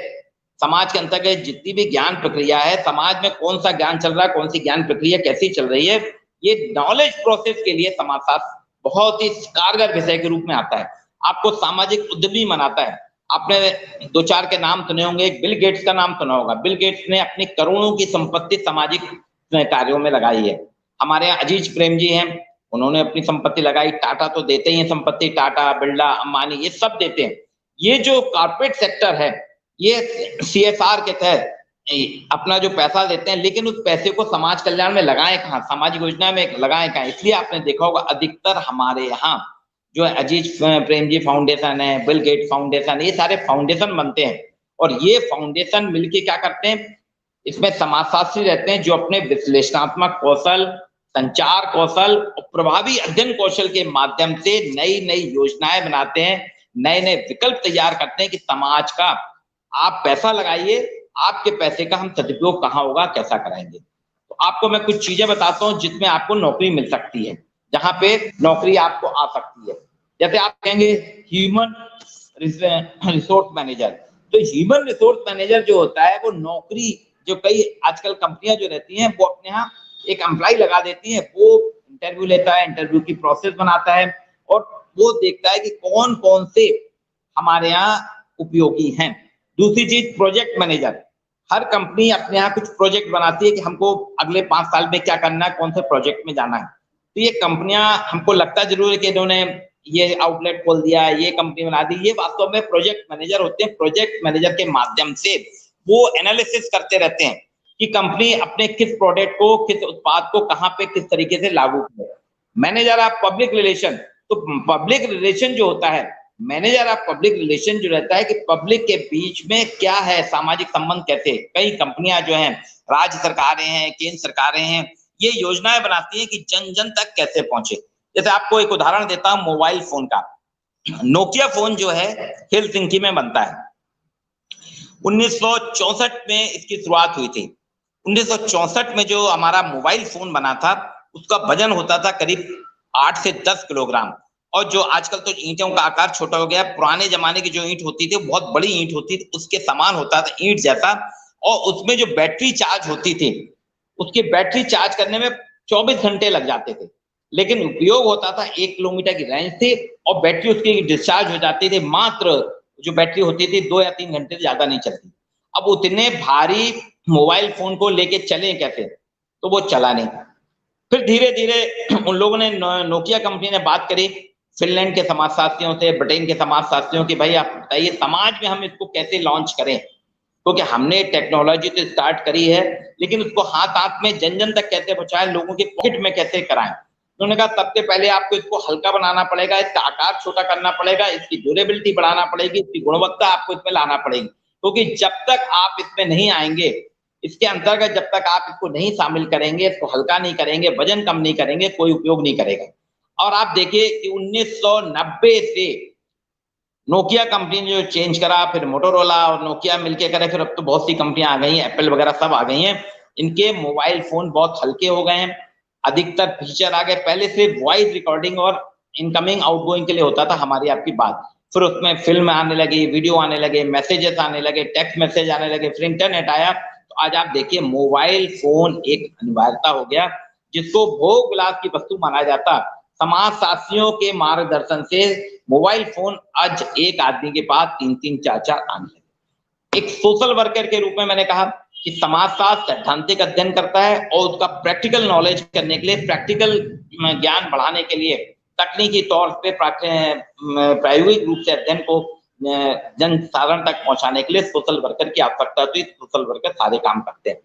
समाज के अंतर्गत जितनी भी ज्ञान प्रक्रिया है, समाज में कौन सा ज्ञान चल रहा है, कौन सी ज्ञान प्रक्रिया कैसी चल रही है, ये नॉलेज प्रोसेस के लिए समाजशास्त्र बहुत ही कारगर विषय के रूप में आता है। आपको सामाजिक उद्यमी बनाता है। आपने 2-4 के नाम सुने होंगे, एक बिल गेट्स का नाम सुना होगा। बिल गेट्स ने अपनी करोड़ों की संपत्ति सामाजिक कार्यों में लगाई है। हमारे यहाँ अजीज प्रेम जी हैं, उन्होंने अपनी संपत्ति लगाई। टाटा तो देते ही हैं संपत्ति, टाटा, बिरला, अंबानी, ये सब देते हैं। ये जो कॉर्पोरेट सेक्टर है, ये CSR के तहत अपना जो पैसा देते हैं, लेकिन उस पैसे को समाज कल्याण में लगाएं कहाँ, सामाजिक योजना में लगाएं कहाँ। इसलिए आपने देखा होगा अधिकतर हमारे यहाँ जो अजीज प्रेम जी फाउंडेशन है, बिल गेट फाउंडेशन, ये सारे फाउंडेशन बनते हैं। और ये फाउंडेशन मिलके क्या करते हैं, इसमें समाजशास्त्री रहते हैं जो अपने विश्लेषणात्मक कौशल, संचार कौशल और प्रभावी अध्ययन कौशल के माध्यम से नई नई योजनाएं बनाते हैं, नए नए विकल्प तैयार करते हैं कि समाज का आप पैसा लगाइए, आपके पैसे का हम सदुपयोग कहाँ होगा, कैसा कराएंगे। तो आपको मैं कुछ चीजें बताता हूँ जिसमें आपको नौकरी मिल सकती है, जहां पे नौकरी आपको आ सकती है। जैसे आप कहेंगे ह्यूमन रिसोर्स मैनेजर, तो ह्यूमन रिसोर्स मैनेजर जो होता है वो नौकरी, जो कई आजकल कंपनियां जो रहती हैं वो अपने यहाँ एक एम्प्लॉय लगा देती हैं, वो इंटरव्यू लेता है, इंटरव्यू की प्रोसेस बनाता है और वो देखता है कि कौन कौन से हमारे यहाँ उपयोगी हैं। दूसरी चीज प्रोजेक्ट मैनेजर, हर कंपनी अपने यहाँ कुछ प्रोजेक्ट बनाती है कि हमको अगले 5 साल में क्या करना है, कौन से प्रोजेक्ट में जाना है। तो ये कंपनियां, हमको लगता जरूर है कि इन्होंने ये आउटलेट खोल दिया है, ये कंपनी बना दी, ये वास्तव में प्रोजेक्ट मैनेजर होते हैं। प्रोजेक्ट मैनेजर के माध्यम से वो एनालिसिस करते रहते हैं कि कंपनी अपने किस प्रोडक्ट को, किस उत्पाद को कहाँ पे किस तरीके से लागू करे। मैनेजर ऑफ पब्लिक रिलेशन, तो पब्लिक रिलेशन जो होता है, मैनेजर ऑफ पब्लिक रिलेशन जो रहता है कि पब्लिक के बीच में क्या है, सामाजिक संबंध कैसे। कई कंपनियां जो हैं, राज्य सरकारें हैं, केंद्र सरकारें हैं, ये योजनाएं बनाती हैं कि जन जन तक कैसे पहुंचे। जैसे आपको एक उदाहरण देता हूं मोबाइल फोन का। नोकिया फोन जो है हेलसिंकी में बनता है। 1964 में इसकी शुरुआत हुई थी। 1964 में जो हमारा मोबाइल फोन बना था उसका वजन होता था करीब 8 से 10 किलोग्राम। और जो आजकल तो ईंटों का आकार छोटा हो गया, पुराने जमाने की जो ईंट होती थी बहुत बड़ी ईंट होती थी, उसके समान होता था, ईंट जैसा। और उसमें जो बैटरी चार्ज होती थी, उसकी बैटरी चार्ज करने में 24 घंटे लग जाते थे, लेकिन उपयोग होता था 1 किलोमीटर की रेंज से, और बैटरी उसकी डिस्चार्ज हो जाती थी, मात्र जो बैटरी होती थी 2 या 3 घंटे से ज्यादा नहीं चलती। अब उतने भारी मोबाइल फोन को लेके चले कैसे, तो वो चला नहीं। फिर धीरे धीरे उन लोगों ने, नोकिया कंपनी ने बात करी फिनलैंड के समाजशास्त्रियों से, ब्रिटेन के समाजशास्त्रियों की, भाई आप बताइए समाज में हम इसको कैसे लॉन्च करें, क्योंकि हमने टेक्नोलॉजी तो स्टार्ट करी है, लेकिन उसको हाथ हाथ में जन जन तक कैसे पहुंचाएं, लोगों के पॉकेट में कैसे कराएं। उन्होंने कहा सबसे पहले आपको इसको हल्का बनाना पड़ेगा, इसका आकार छोटा करना पड़ेगा, इसकी ड्यूरेबिलिटी बढ़ाना पड़ेगी, इसकी गुणवत्ता आपको इसमें लाना पड़ेगी। क्योंकि जब तक आप इसमें नहीं आएंगे, इसके अंतर्गत जब तक आप इसको नहीं शामिल करेंगे, इसको हल्का नहीं करेंगे, वजन कम नहीं करेंगे, कोई उपयोग नहीं करेगा। और आप देखिए कि 1990 से नोकिया कंपनी ने जो चेंज करा, फिर मोटोरोला और नोकिया मिलके करे, फिर अब तो बहुत सी कंपनियां आ गई हैं, एप्पल वगैरह सब आ गई हैं। इनके मोबाइल फोन बहुत हल्के हो गए हैं, अधिकतर फीचर आ गए। पहले सिर्फ वॉइस रिकॉर्डिंग और इनकमिंग आउटगोइंग के लिए होता था हमारी आपकी बात, फिर उसमें फिल्म आने लगी, वीडियो आने लगे, मैसेजेस आने लगे, टेक्स्ट मैसेज आने लगे, फिर इंटरनेट आया। तो आज आप देखिए मोबाइल फोन एक अनिवार्यता हो गया, जिसको भोग विलास की वस्तु माना जाता। समाजशास्त्रियों के मार्गदर्शन से मोबाइल फोन आज एक आदमी के पास 3-3, 4-4 आने लगे। एक सोशल वर्कर के रूप में मैंने कहा कि समाजशास्त्र सैद्धांतिक अध्ययन करता है और उसका प्रैक्टिकल नॉलेज करने के लिए, प्रैक्टिकल ज्ञान बढ़ाने के लिए, तकनीकी तौर पे प्रायोगिक रूप से अध्ययन को जन साधारण तक पहुंचाने के लिए सोशल वर्कर की आवश्यकता होती है। सोशल वर्कर सारे काम करते हैं।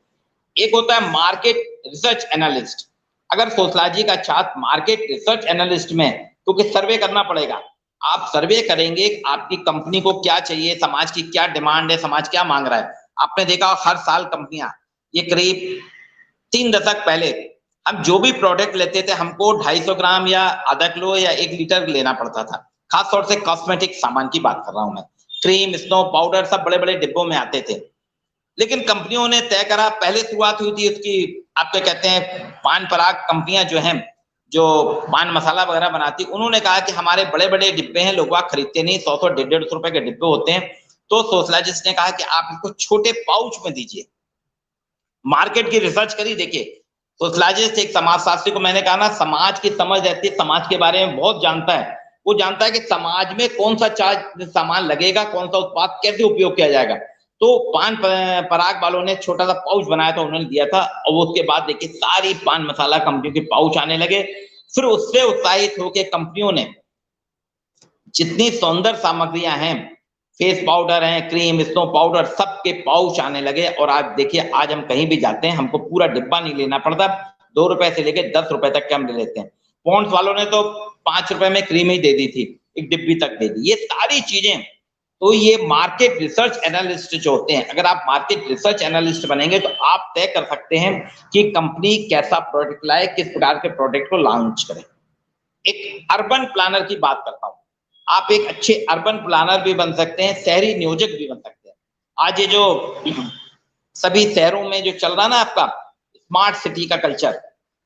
एक होता है मार्केट रिसर्च एनालिस्ट। अगर सोशलॉजी का छात्र मार्केट रिसर्च एनालिस्ट में, क्योंकि सर्वे करना पड़ेगा, आप सर्वे करेंगे आपकी कंपनी को क्या चाहिए, समाज की क्या डिमांड है, समाज क्या मांग रहा है। आपने देखा हर साल कंपनियां, ये करीब 3 दशक पहले हम जो भी प्रोडक्ट लेते थे हमको 250 ग्राम या आधा किलो या 1 लीटर लेना पड़ता था। खासतौर से कॉस्मेटिक सामान की बात कर रहा हूं मैं, क्रीम, स्नो पाउडर सब बड़े बड़े डिब्बों में आते थे। लेकिन कंपनियों ने तय करा, पहले शुरुआत हुई थी उसकी, आपके कहते हैं पान पराग कंपनियां जो हैं, जो पान मसाला वगैरह बनाती, उन्होंने कहा कि हमारे बड़े बड़े डिब्बे हैं, लोग खरीदते नहीं, 100-100, 150 रुपए के डिब्बे होते हैं। तो सोशलॉजिस्ट ने कहा कि आप इसको छोटे पाउच में दीजिए। मार्केट की रिसर्च करी। देखिए सोशलॉजिस्ट एक समाजशास्त्री को मैंने कहा ना, समाज की समझ रहती है, समाज के बारे में बहुत जानता है। वो जानता है कि समाज में कौन सा सामान लगेगा, कौन सा उत्पाद कैसे उपयोग किया जाएगा। तो पान पराग वालों ने छोटा सा पाउच बनाया था, उन्होंने दिया था, और उसके बाद देखिए सारी पान मसाला कंपनियों के पाउच आने लगे। फिर उससे उत्साहित होकर कंपनियों ने जितनी सौंदर्य सामग्रियां हैं, फेस पाउडर है, क्रीम, स्नो पाउडर, सबके पाउच आने लगे। और आज देखिए आज हम कहीं भी जाते हैं हमको पूरा डिब्बा नहीं लेना पड़ता, 2 रुपए से लेकर 10 रुपए तक के हम ले लेते हैं। पॉन्ड्स वालों ने तो 5 रुपए में क्रीम ही दे दी थी, एक डिब्बी तक दे दी। ये सारी चीजें, तो ये मार्केट रिसर्च एनालिस्ट जो होते हैं, अगर आप मार्केट रिसर्च एनालिस्ट बनेंगे तो आप तय कर सकते हैं कि कंपनी कैसा प्रोडक्ट लाए, किस प्रकार के प्रोडक्ट को लॉन्च करे। एक अर्बन प्लानर की बात करता हूं, आप एक अच्छे अर्बन प्लानर भी बन सकते हैं, शहरी नियोजक भी बन सकते हैं। आज ये जो सभी शहरों में जो चल रहा ना आपका स्मार्ट सिटी का कल्चर,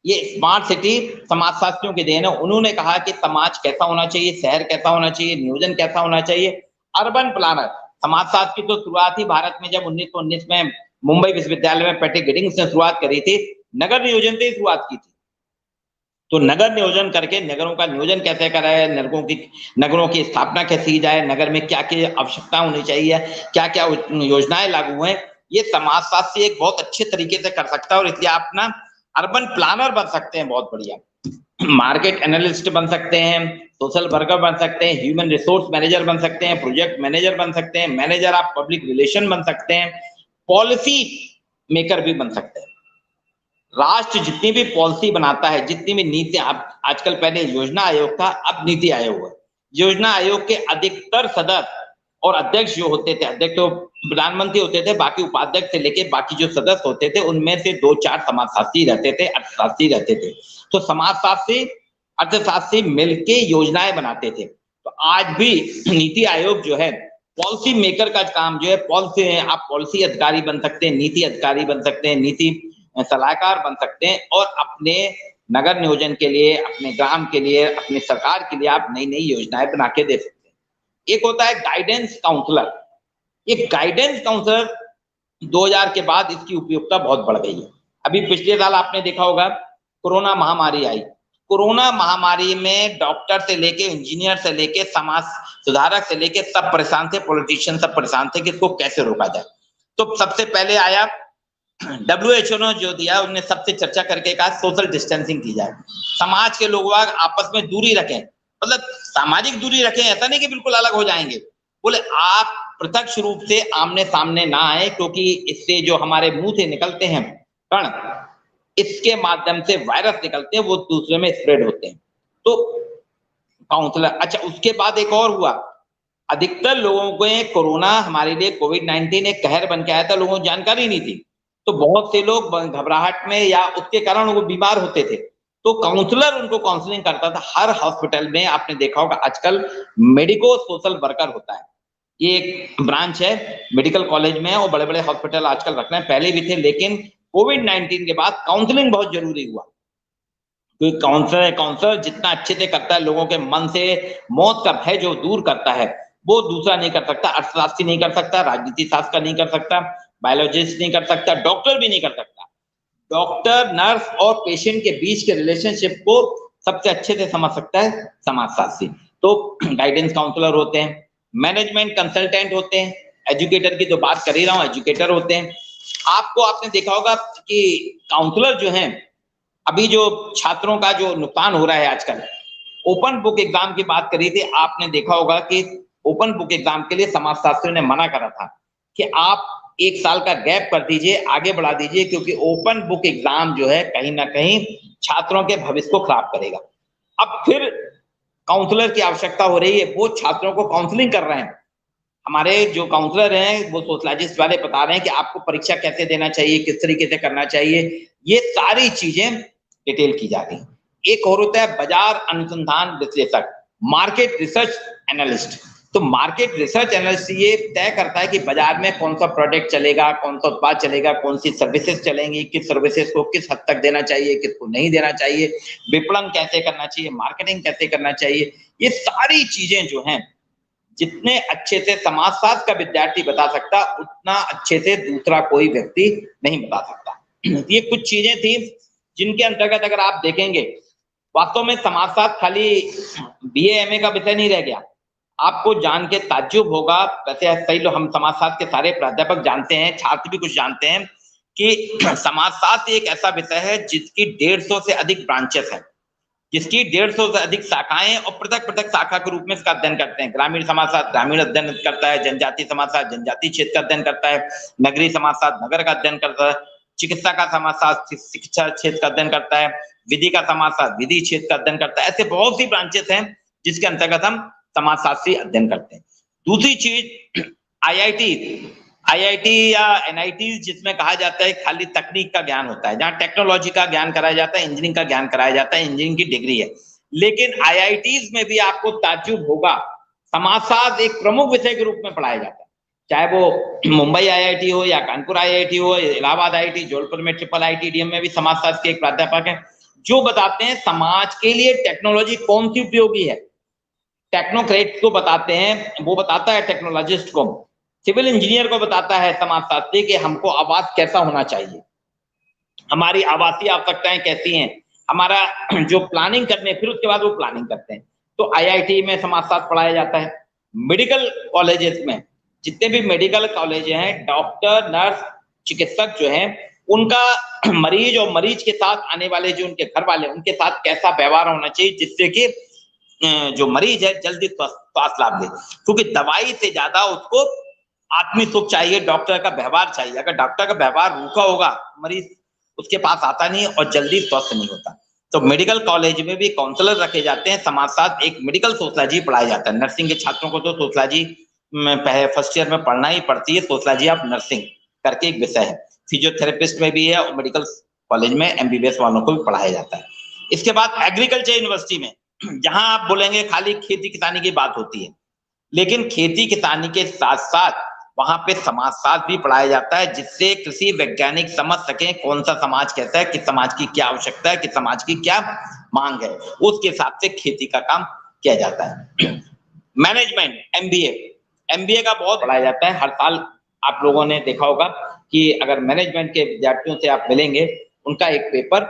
ये स्मार्ट सिटी समाजशास्त्रियों की देन है। उन्होंने कहा कि समाज कैसा होना चाहिए, शहर कैसा होना चाहिए, नियोजन कैसा होना चाहिए। अर्बन प्लानर समाजशास्त्र की तो शुरुआत ही भारत में जब 1919 में मुंबई विश्वविद्यालय में पैट्रिक गिडिंग्स ने शुरुआत करी थी, नगर नियोजन से ही शुरुआत की थी। तो नगर नियोजन करके नगरों का नियोजन कैसे कराए, नगरों की स्थापना कैसे की जाए, नगर में क्या क्या आवश्यकता होनी चाहिए, क्या क्या योजनाएं लागू हैं, ये समाजशास्त्री एक बहुत अच्छे तरीके से कर सकता है। और इसलिए आप ना अर्बन प्लानर बन सकते हैं, बहुत बढ़िया मार्केट एनालिस्ट बन सकते हैं, सोशल वर्कर बन सकते हैं, ह्यूमन रिसोर्स मैनेजर बन सकते हैं, प्रोजेक्ट मैनेजर बन सकते हैं, मैनेजर ऑफ पब्लिक रिलेशन बन सकते हैं, पॉलिसी मेकर भी बन सकते हैं। राष्ट्र जितनी भी पॉलिसी बनाता है, जितनी भी नीति, आजकल पहले योजना आयोग था, अब नीति आयोग है। योजना आयोग के अधिकतर सदस्य और अध्यक्ष जो होते थे, अध्यक्ष तो प्रधानमंत्री होते थे, बाकी उपाध्यक्ष से लेके बाकी जो सदस्य होते थे उनमें से 2-4 समाजशास्त्री रहते थे, अर्थशास्त्री रहते थे। तो समाजशास्त्री अर्थशास्त्री मिलके योजनाएं बनाते थे। तो आज भी नीति आयोग जो है पॉलिसी मेकर का काम जो है, आप पॉलिसी अधिकारी बन सकते हैं, नीति अधिकारी बन सकते हैं, नीति सलाहकार बन सकते हैं और अपने नगर नियोजन के लिए, अपने ग्राम के लिए, अपनी सरकार के लिए आप नई नई योजनाएं बना के दे सकते हैं। एक होता है गाइडेंस काउंसलर। ये गाइडेंस काउंसलर 2000 के बाद इसकी उपयोगिता बहुत बढ़ गई है। अभी पिछले साल आपने देखा होगा कोरोना महामारी आई। कोरोना महामारी में डॉक्टर से लेके, इंजीनियर से लेके, समाज सुधारक से लेके सब परेशान थे, पॉलिटिशियन सब परेशान थे कि इसको कैसे रोका जाए। तो सबसे पहले आया WHO ने जो दिया, उन्होंने सबसे चर्चा करके कहा सोशल डिस्टेंसिंग की जाए, समाज के लोग आपस में दूरी रखें, मतलब सामाजिक दूरी रखें, ऐसा नहीं कि बिल्कुल अलग हो जाएंगे। बोले आप प्रत्यक्ष रूप से आमने सामने ना आए, क्योंकि इससे जो हमारे मुंह से निकलते हैं कण, इसके माध्यम से वायरस निकलते हैं, वो दूसरे में स्प्रेड होते हैं। तो काउंसलर, अच्छा उसके बाद एक और हुआ, अधिकतर लोगों को कोरोना, हमारे लिए कोविड-19 एक कहर बन के आया था, लोगों को जानकारी नहीं थी, तो बहुत से लोग घबराहट में या उसके कारण वो बीमार होते थे, तो काउंसलर उनको काउंसलिंग करता था। हर हॉस्पिटल में आपने देखा होगा आजकल मेडिको सोशल वर्कर होता है, ये एक ब्रांच है मेडिकल कॉलेज में, और बड़े बड़े हॉस्पिटल आजकल रख रहे हैं, पहले भी थे, लेकिन कोविड-19 के बाद काउंसलिंग बहुत जरूरी हुआ। क्योंकि काउंसलर जितना अच्छे से करता है, लोगों के मन से मौत का भय जो दूर करता है, वो दूसरा नहीं कर सकता। अर्थशास्त्री नहीं कर सकता, राजनीति शास्त्र नहीं कर सकता, बायोलॉजिस्ट नहीं कर सकता, डॉक्टर भी नहीं कर सकता। डॉक्टर, नर्स और पेशेंट के बीच के रिलेशनशिप को सबसे अच्छे से समझ सकता है समाजशास्त्री। तो गाइडेंस काउंसलर होते हैं, मैनेजमेंट कंसल्टेंट होते हैं, एजुकेटर की तो बात कर ही रहा हूं, एजुकेटर होते हैं। आपने देखा होगा कि काउंसलर जो हैं, अभी जो छात्रों का जो नुकसान हो रहा है आजकल, ओपन बुक एग्जाम की बात करी थी, आपने देखा होगा कि ओपन बुक एग्जाम के लिए समाजशास्त्री ने मना करा था कि आप 1 साल का गैप कर दीजिए, आगे बढ़ा दीजिए, क्योंकि ओपन बुक एग्जाम जो है कहीं ना कहीं छात्रों के भविष्य को खराब करेगा। अब फिर काउंसलर की आवश्यकता हो रही है, वो छात्रों को काउंसलिंग कर रहे हैं। हमारे जो काउंसलर हैं वो सोशलॉजिस्ट वाले बता रहे हैं कि आपको परीक्षा कैसे देना चाहिए, किस तरीके से करना चाहिए, ये सारी चीजें डिटेल की जा रही है। एक और होता है बाजार अनुसंधान विश्लेषक, मार्केट रिसर्च एनालिस्ट। तो मार्केट रिसर्च एनालिस्ट ये तय करता है कि बाजार में कौन सा प्रोडक्ट चलेगा, कौन सा उत्पाद चलेगा, कौन सी सर्विसेज चलेंगी, किस सर्विसेज को किस हद तक देना चाहिए, किसको नहीं देना चाहिए, विपणन कैसे करना चाहिए, मार्केटिंग कैसे करना चाहिए। ये सारी चीजें जो हैं, जितने अच्छे से समाजशास्त्र का विद्यार्थी बता सकता, उतना अच्छे से दूसरा कोई व्यक्ति नहीं बता सकता। ये कुछ चीजें थी जिनके अंतर्गत अगर आप देखेंगे, वास्तव में समाजशास्त्र खाली BA MA का विषय नहीं रह गया। आपको जान के ताज्जुब होगा, वैसे सही लो, हम समाजशास्त्र के सारे प्राध्यापक जानते हैं, छात्र भी कुछ जानते हैं कि समाजशास्त्र एक ऐसा विषय है जिसकी 150 से अधिक ब्रांचेस हैं, जिसकी 150 से अधिक शाखाएं, और पृथक पृथक शाखा के रूप में इसका अध्ययन करते हैं। ग्रामीण समाजशास्त्र ग्रामीण अध्ययन करता है, जनजातीय समाजशास्त्र जनजातीय क्षेत्र का अध्ययन करता है, नगरीय समाजशास्त्र नगर का अध्ययन करता है, चिकित्सा का समाजशास्त्र चिकित्सा क्षेत्र का अध्ययन करता है, विधि का समाजशास्त्र विधि क्षेत्र का अध्ययन करता है। ऐसे बहुत सी ब्रांचेस हैं जिसके अंतर्गत हम समाजशास्त्री अध्ययन करते हैं। दूसरी चीज IIT या NIT, जिसमें कहा जाता है खाली तकनीक का ज्ञान होता है, जहां टेक्नोलॉजी का ज्ञान कराया जाता है, इंजीनियरिंग का ज्ञान कराया जाता है, इंजीनियरिंग की डिग्री है। लेकिन IITs में भी आपको ताज्जुब होगा, समाजशास्त्र एक प्रमुख विषय के रूप में पढ़ाया जाता है। चाहे वो मुंबई आईआईटी हो या कानपुर आईआईटी हो, इलाहाबाद आईआईटी, जबलपुर में ट्रिपल आईटीडीएम में भी समाजशास्त्र के एक प्राध्यापक हैं जो बताते हैं समाज के लिए टेक्नोलॉजी कौन सी उपयोगी है। टेक्नोक्रेट को बताते हैं, वो बताता है टेक्नोलॉजिस्ट को, सिविल इंजीनियर को बताता है समाजशास्त्री कि हमको आवास कैसा होना चाहिए, हमारी आवासीय आवश्यकताएं कैसी हैं, हमारा जो प्लानिंग करने, फिर उसके बाद वो प्लानिंग करते हैं। तो आईआईटी में समाजशास्त्र पढ़ाया जाता है। मेडिकल कॉलेजेस में जितने भी मेडिकल कॉलेज हैं, डॉक्टर, नर्स, चिकित्सक जो हैं, उनका मरीज और मरीज के साथ आने वाले जो उनके घर वाले, उनके साथ कैसा व्यवहार होना चाहिए जिससे कि जो मरीज है जल्दी स्वास्थ्य लाभ ले। क्योंकि दवाई से ज्यादा उसको आत्मिक सुख चाहिए, डॉक्टर का व्यवहार चाहिए। अगर डॉक्टर का व्यवहार रूखा होगा, मरीज उसके पास आता नहीं और जल्दी स्वस्थ नहीं होता। तो मेडिकल कॉलेज में भी काउंसलर रखे जाते हैं, समाजशास्त्र, एक मेडिकल सोशलॉजी पढ़ाया जाता है। नर्सिंग के छात्रों को तो सोशलॉजी फर्स्ट ईयर में पढ़ना ही पड़ती है, सोशलॉजी ऑफ नर्सिंग करके एक विषय है। फिजियोथेरेपिस्ट में भी है और मेडिकल कॉलेज में एमबीबीएस वालों को भी पढ़ाया जाता है। इसके बाद एग्रीकल्चर यूनिवर्सिटी में, जहां आप बोलेंगे खाली खेती किसानी की बात होती है, लेकिन खेती किसानी के साथ साथ वहां पे समाजशास्त्र भी पढ़ाया जाता है, जिससे कृषि वैज्ञानिक समझ सकें कौन सा समाज कैसा है, किस समाज की क्या आवश्यकता है, किस समाज की क्या मांग है, उसके हिसाब से खेती का काम किया जाता है। मैनेजमेंट, एमबीए का बहुत पढ़ाया जाता है। हर साल आप लोगों ने देखा होगा कि अगर मैनेजमेंट के विद्यार्थियों से आप मिलेंगे, उनका एक पेपर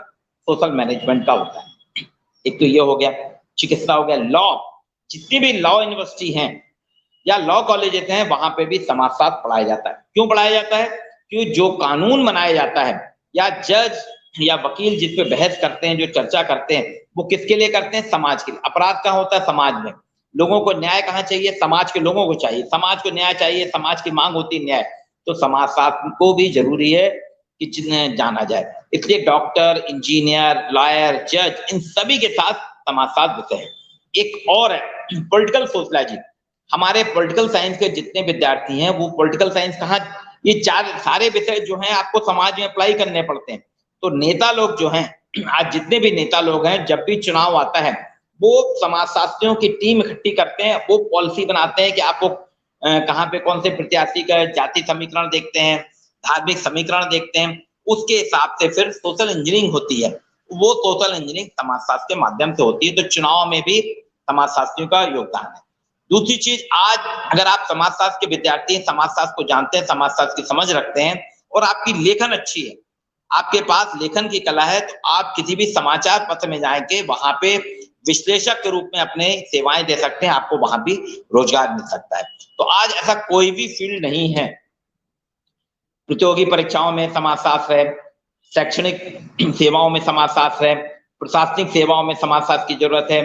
सोशल मैनेजमेंट का होता है। एक तो ये हो गया, चिकित्सा हो गया, लॉ, जितनी भी लॉ यूनिवर्सिटी हैं या लॉ कॉलेजेस हैं, वहां पे भी समाजशास्त्र पढ़ाया जाता है। क्यों पढ़ाया जाता है? क्योंकि जो कानून बनाया जाता है या जज या वकील जिस पे बहस करते हैं, जो चर्चा करते हैं, वो किसके लिए करते हैं? समाज के लिए। अपराध कहाँ होता है? समाज में। लोगों को न्याय कहाँ चाहिए? समाज के लोगों को चाहिए। समाज को न्याय चाहिए, समाज की मांग होती है न्याय, तो समाजशास्त्र को भी जरूरी है कि जाना जाए। इसलिए डॉक्टर, इंजीनियर, लॉयर, जज, इन सभी के साथ समाजशास्त्र विषय है। एक और है पॉलिटिकल सोशलॉजी। हमारे पॉलिटिकल साइंस के जितने विद्यार्थी हैं, वो पॉलिटिकल साइंस कहाँ, ये चार सारे विषय जो हैं आपको समाज में अप्लाई करने पड़ते हैं। तो नेता लोग जो हैं, आज जितने भी नेता लोग हैं, जब भी चुनाव आता है, वो समाजशास्त्रियों की टीम इकट्ठी करते हैं, वो पॉलिसी बनाते हैं कि आपको कहाँ पे कौन से प्रत्याशी का जाति समीकरण देखते हैं, धार्मिक समीकरण देखते हैं, उसके हिसाब से फिर सोशल इंजीनियरिंग होती है। वो सोशल इंजीनियरिंग समाजशास्त्र के माध्यम से होती है। तो चुनाव में भी समाजशास्त्रियों का योगदान है। दूसरी चीज, आज अगर आप समाजशास्त्र के विद्यार्थी हैं, समाजशास्त्र को जानते हैं, समाजशास्त्र की समझ रखते हैं और आपकी लेखन अच्छी है, आपके पास लेखन की कला है, तो आप किसी भी समाचार पत्र में जाएंगे, वहां पे विश्लेषक के रूप में अपने सेवाएं दे सकते हैं, आपको वहां भी रोजगार मिल सकता है। तो आज ऐसा कोई भी फील्ड नहीं है। प्रतियोगी परीक्षाओं में समाजशास्त्र है, शैक्षणिक सेवाओं में समाजशास्त्र है, प्रशासनिक सेवाओं में समाजशास्त्र की जरूरत है,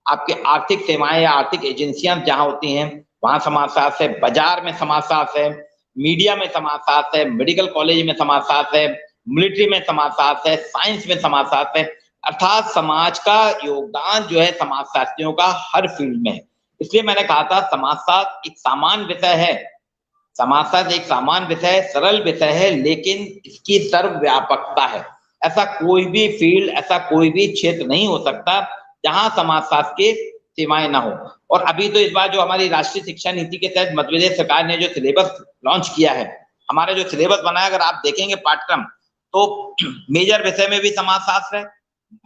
आपके आर्थिक सेवाएं या आर्थिक एजेंसियां जहां होती हैं वहां समाजशास्त्र है, बाजार में समाजशास्त्र है, मीडिया में समाजशास्त्र है, मेडिकल कॉलेज में समाजशास्त्र है, मिलिट्री में समाजशास्त्र है, साइंस में समाजशास्त्र है। अर्थात समाज का योगदान जो है समाजशास्त्रियों का हर फील्ड में है। इसलिए मैंने कहा था समाजशास्त्र एक सामान्य विषय है, समाजशास्त्र एक सामान्य विषय है, सरल विषय है, लेकिन इसकी सर्वव्यापकता है। ऐसा कोई भी फील्ड, ऐसा कोई भी क्षेत्र नहीं हो सकता जहां समाजशास्त्र की सीमाएं ना हो। और अभी तो इस बार जो हमारी राष्ट्रीय शिक्षा नीति के तहत मध्य प्रदेश सरकार ने जो सिलेबस लॉन्च किया है, हमारा जो सिलेबस बना है, अगर आप देखेंगे पाठ्यक्रम, तो मेजर विषय में भी समाजशास्त्र है,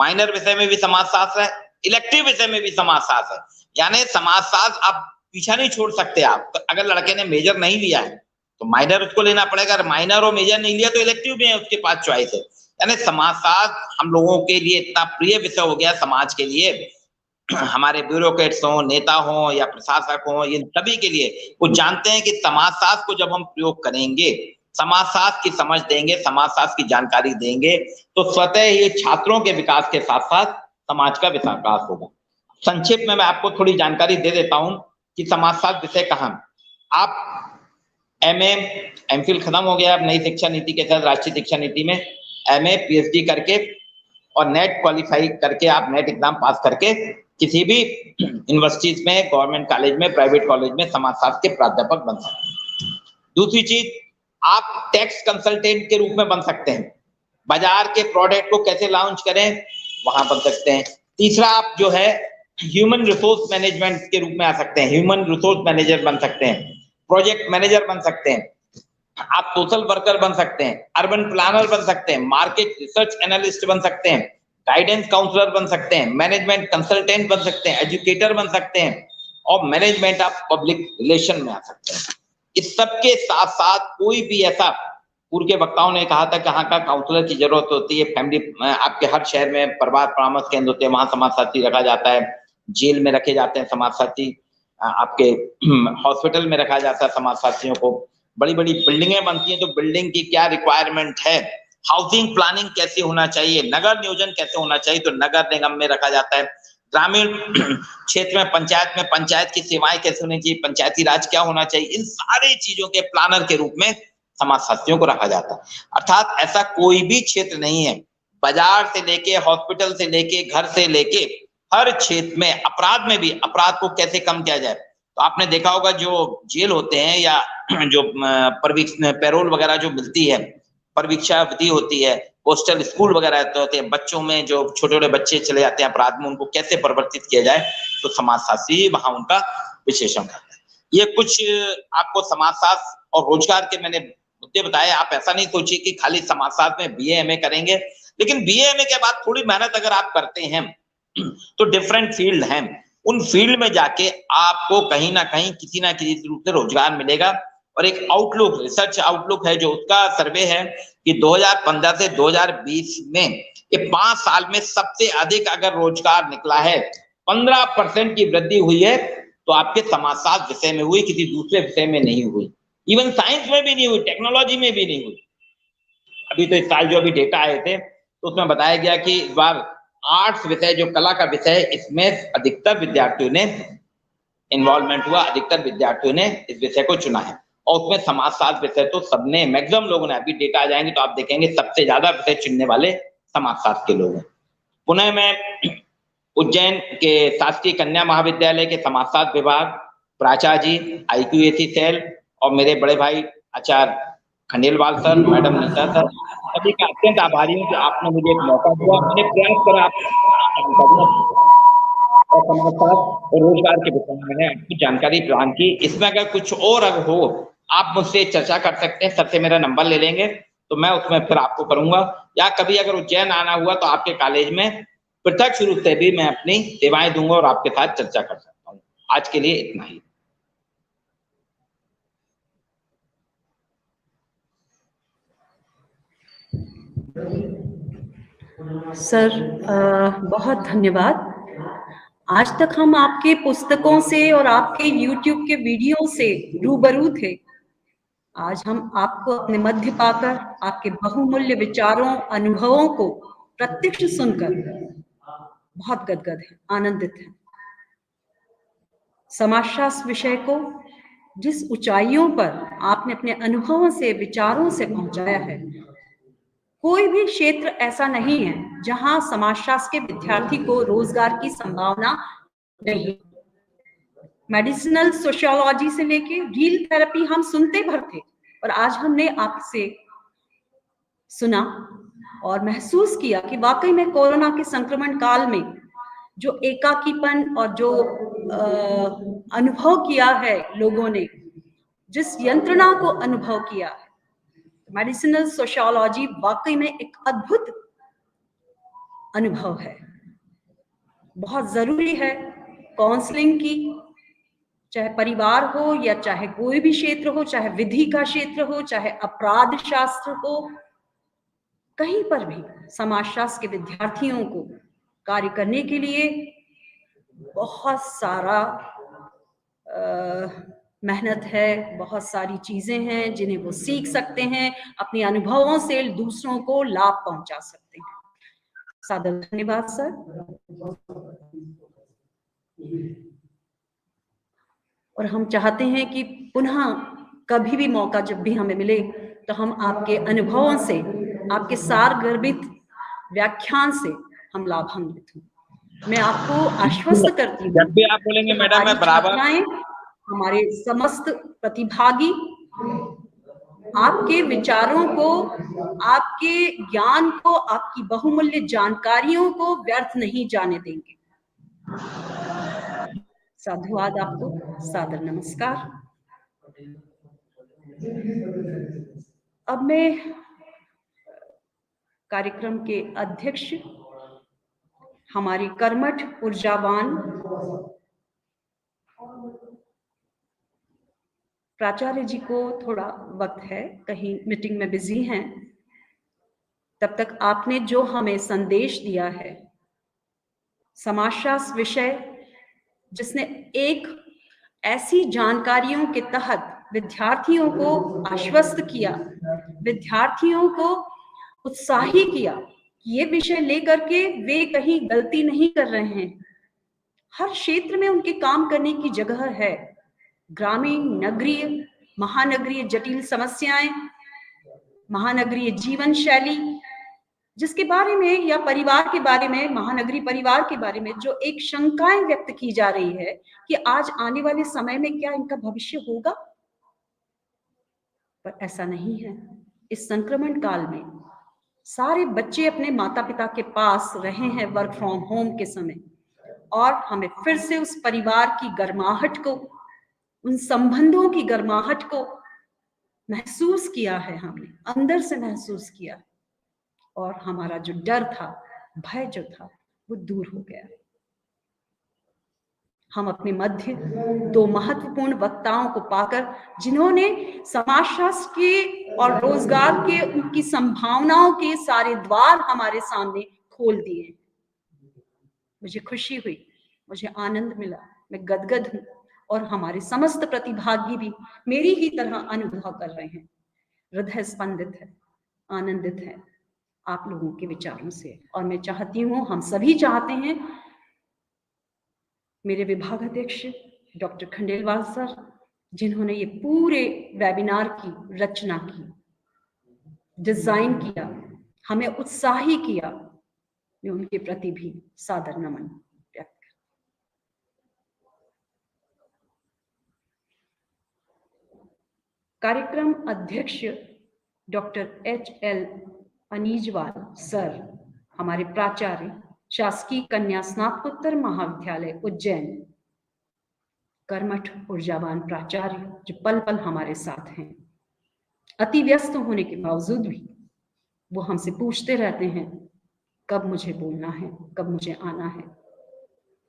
माइनर विषय में भी समाजशास्त्र है, इलेक्टिव विषय में भी समाजशास्त्र है। यानी समाजशास्त्र आप पीछा नहीं छोड़ सकते। आप तो अगर लड़के ने मेजर नहीं लिया है तो माइनर उसको लेना पड़ेगा, अगर माइनर और मेजर नहीं लिया तो इलेक्टिव में उसके पास चॉइस है। यानी समाजशास्त्र हम लोगों के लिए इतना प्रिय विषय हो गया, समाज के लिए, हमारे ब्यूरोक्रेट्स हो, नेता हो या प्रशासक हो, ये सभी के लिए। वो जानते हैं कि समाजशास्त्र को जब हम प्रयोग करेंगे, समाजशास्त्र की समझ देंगे, समाजशास्त्र की जानकारी देंगे, तो स्वतः ही छात्रों के विकास के साथ साथ समाज का विकास होगा। संक्षेप में मैं आपको थोड़ी जानकारी दे देता हूं कि समाजशास्त्र विषय कहाँ। आप एमए, एमफिल खत्म हो गया, अब नई शिक्षा नीति के तहत राष्ट्रीय शिक्षा नीति में एमए, पीएचडी करके और नेट क्वालिफाई करके, आप नेट एग्जाम पास करके किसी भी यूनिवर्सिटीज में, गवर्नमेंट कॉलेज में, प्राइवेट कॉलेज में समाजशास्त्र के प्राध्यापक बन सकते हैं। दूसरी चीज, आप टैक्स कंसल्टेंट के रूप में बन सकते हैं, बाजार के प्रोडक्ट को कैसे लॉन्च करें वहां बन सकते हैं। तीसरा, आप जो है ह्यूमन रिसोर्स मैनेजमेंट के रूप में आ सकते हैं, ह्यूमन रिसोर्स मैनेजर बन सकते हैं। प्रोजेक्ट मैनेजर बन सकते हैं, आप सोशल वर्कर बन सकते हैं, अर्बन प्लानर बन सकते हैं, मार्केट रिसर्च एनालिस्ट बन सकते हैं, गाइडेंस काउंसलर बन सकते हैं, मैनेजमेंट कंसल्टेंट बन सकते हैं, एजुकेटर बन सकते हैं और मैनेजमेंट ऑफ पब्लिक रिलेशन में आ सकते हैं। इस सब के साथ साथ कोई भी ऐसा, पूर्व के वक्ताओं ने कहा था कहाँ का काउंसलर की जरूरत होती है, फैमिली, आपके हर शहर में परिवार परामर्श केंद्र होते हैं, वहां समाज साथी रखा जाता है, जेल में रखे जाते हैं समाज साथी, आपके हॉस्पिटल में रखा जाता है समाज साथियों को, बड़ी बड़ी बिल्डिंगें बनती हैं तो बिल्डिंग की क्या रिक्वायरमेंट है, हाउसिंग प्लानिंग कैसे होना चाहिए, नगर नियोजन कैसे होना चाहिए तो नगर निगम में रखा जाता है, ग्रामीण क्षेत्र में पंचायत की सेवाएं कैसे होनी चाहिए, पंचायती राज क्या होना चाहिए, इन सारी चीजों के प्लानर के रूप में समाज साथियों को रखा जाता है। अर्थात ऐसा कोई भी क्षेत्र नहीं है, बाजार से लेके हॉस्पिटल से लेके घर से लेके हर क्षेत्र में, अपराध में भी, अपराध को कैसे कम किया जाए। तो आपने देखा होगा जो जेल होते हैं या जो पैरोल वगैरह जो मिलती है, परिवीक्षा अवधि होती है, पोस्टल स्कूल वगैरह होते हैं, बच्चों में जो छोटे छोटे बच्चे चले जाते हैं अपराध में, उनको कैसे परिवर्तित किया जाए, तो समाजशास्त्री वहां उनका विशेषण करता है। ये कुछ आपको समाजशास्त्र और रोजगार के मैंने मुद्दे बताए। आप ऐसा नहीं सोचिए कि खाली समाजशास्त्र में BA MA करेंगे, लेकिन BA MA के बाद थोड़ी मेहनत अगर आप करते हैं तो डिफरेंट फील्ड हैं, उन फील्ड में जाके आपको कहीं ना कहीं किसी ना किसी रूप से रोजगार मिलेगा। और एक आउटलुक, रिसर्च आउटलुक है जो उसका सर्वे है कि 2015 से 2020 में ये 5 साल में सबसे अधिक अगर रोजगार निकला है, 15% की वृद्धि हुई है, तो आपके समाजशास्त्र विषय में हुई, किसी दूसरे विषय में नहीं हुई, इवन साइंस में भी नहीं हुई, टेक्नोलॉजी में भी नहीं हुई। अभी तो इस साल जो अभी डेटा आए थे तो उसमें बताया गया कि इस बार आर्ट्स विषय, जो कला का विषय है, इसमें अधिकतर विद्यार्थियों ने इन्वॉल्वमेंट हुआ, अधिकतर विद्यार्थियों ने इस विषय को चुना है। और उसमें समाजशास्त्र विषय तो सबने, मैक्सिमम लोगों ने, अभी डेटा आ जाएंगे तो आप देखेंगे सबसे ज्यादा विषय चुनने वाले समाजशास्त्र के लोग हैं। पुनः मैं उज्जैन के शासकीय कन्या महाविद्यालय के समाजशास्त्र विभाग, प्राचार्य जी, IQAC सेल और मेरे बड़े भाई Acharya Khandelwal sir, madam Neeta sir, सभी का अत्यंत आभारी हूँ कि आपने मुझे एक मौका दिया, मैंने प्रयास करा और समाजशास्त्र और रोजगार के विषय में मैंने आपकी जानकारी प्रदान की। इसमें अगर कुछ और अगर हो, आप मुझसे चर्चा कर सकते हैं, सबसे मेरा नंबर ले लेंगे तो मैं उसमें फिर आपको करूंगा, या कभी अगर उज्जैन आना हुआ तो आपके कॉलेज में प्रत्यक्ष रूप से भी मैं अपनी सेवाएं दूंगा और आपके साथ चर्चा कर सकता हूँ। आज के लिए इतना ही। सर बहुत धन्यवाद। आज तक हम आपके पुस्तकों से और आपके YouTube के वीडियो से रूबरू थे। आज हम आपको अपने मध्य पाकर आपके बहुमूल्य विचारों, अनुभवों को प्रत्यक्ष सुनकर बहुत गदगद है, आनंदित है। समाजशास्त्र विषय को जिस ऊंचाइयों पर आपने अपने अनुभवों से, विचारों से पहुंचाया है, कोई भी क्षेत्र ऐसा नहीं है जहां समाजशास्त्र के विद्यार्थी को रोजगार की संभावना नहीं। मेडिसिनल सोशियोलॉजी से लेके रील थेरेपी हम सुनते भर थे, और आज हमने आपसे सुना और महसूस किया कि वाकई में कोरोना के संक्रमण काल में जो एकाकीपन और जो अनुभव किया है लोगों ने, जिस यंत्रणा को अनुभव किया है, मेडिसिनल सोशियोलॉजी वाकई में एक अद्भुत अनुभव है। बहुत जरूरी है काउंसलिंग की, चाहे परिवार हो या चाहे कोई भी क्षेत्र हो, चाहे विधि का क्षेत्र हो, चाहे अपराध शास्त्र हो, कहीं पर भी समाजशास्त्र के विद्यार्थियों को कार्य करने के लिए बहुत सारा मेहनत है, बहुत सारी चीजें हैं जिन्हें वो सीख सकते हैं, अपने अनुभवों से दूसरों को लाभ पहुंचा सकते हैं। सादर धन्यवाद सर। और हम चाहते हैं कि पुनः कभी भी मौका जब भी हमें मिले तो हम आपके अनुभवों से, आपके सारगर्भित व्याख्यान से हम लाभान्वित हों। मैं आपको आश्वस्त करती हूँ, जब भी आप बोलेंगे मैडम मैं बराबर, हमारे समस्त प्रतिभागी आपके विचारों को, आपके ज्ञान को, आपकी बहुमूल्य जानकारियों को व्यर्थ नहीं जाने देंगे। साधुवाद आपको, सादर नमस्कार। अब मैं कार्यक्रम के अध्यक्ष हमारी कर्मठ ऊर्जावान प्राचार्य जी को थोड़ा वक्त है, कहीं मीटिंग में बिजी हैं, तब तक आपने जो हमें संदेश दिया है, समाजशास्त्र विषय जिसने एक ऐसी जानकारियों के तहत विद्यार्थियों को आश्वस्त किया, विद्यार्थियों को उत्साही किया कि ये विषय लेकर के वे कहीं गलती नहीं कर रहे हैं। हर क्षेत्र में उनके काम करने की जगह है। ग्रामीण, नगरीय, महानगरीय जटिल समस्याएं, महानगरीय जीवन शैली जिसके बारे में, या परिवार के बारे में, महानगरीय परिवार के बारे में जो एक शंकाएं व्यक्त की जा रही है कि आज आने वाले समय में क्या इनका भविष्य होगा, पर ऐसा नहीं है। इस संक्रमण काल में सारे बच्चे अपने माता पिता के पास रहे हैं वर्क फ्रॉम होम के समय, और हमें फिर से उस परिवार की गर्माहट को, उन संबंधों की गर्माहट को महसूस किया है, हमने अंदर से महसूस किया, और हमारा जो डर था, भय जो था, वो दूर हो गया। हम अपने मध्य दो महत्वपूर्ण वक्ताओं को पाकर, जिन्होंने समाजशास्त्र के और रोजगार के उनकी संभावनाओं के सारे द्वार हमारे सामने खोल दिए, मुझे खुशी हुई, मुझे आनंद मिला, मैं गदगद हूं, और हमारे समस्त प्रतिभागी भी मेरी ही तरह अनुभव कर रहे हैं। हृदय स्पंदित है, आनंदित है आप लोगों के विचारों से, और मैं चाहती हूं, हम सभी चाहते हैं, मेरे विभागाध्यक्ष डॉक्टर खंडेलवाल सर, जिन्होंने ये पूरे वेबिनार की रचना की, डिजाइन किया, हमें उत्साही किया, मैं उनके प्रति भी सादर नमन व्यक्त करती हूं। कार्यक्रम अध्यक्ष डॉक्टर HL अनीजवाल सर, हमारे प्राचार्य, शासकीय कन्या स्नातकोत्तर महाविद्यालय उज्जैन, कर्मठ ऊर्जावान प्राचार्य जो पल पल हमारे साथ हैं। अति व्यस्त होने के बावजूद भी वो हमसे पूछते रहते हैं कब मुझे बोलना है, कब मुझे आना है।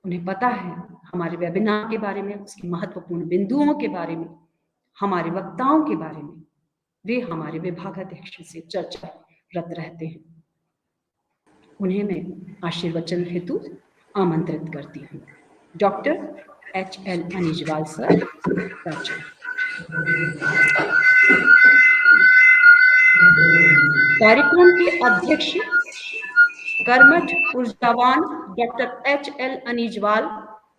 उन्हें पता है हमारे वेबिनार के बारे में, उसके महत्वपूर्ण बिंदुओं के बारे में, हमारे वक्ताओं के बारे में वे हमारे विभागाध्यक्ष से चर्चारत रहते हैं। उन्हें मैं आशीर्वचन हेतु आमंत्रित करती हूँ। डॉक्टर HL अनीजवाल सर, प्राचार्य। कार्यक्रम के अध्यक्ष कर्मठ ऊर्जावान डॉक्टर HL अनीजवाल,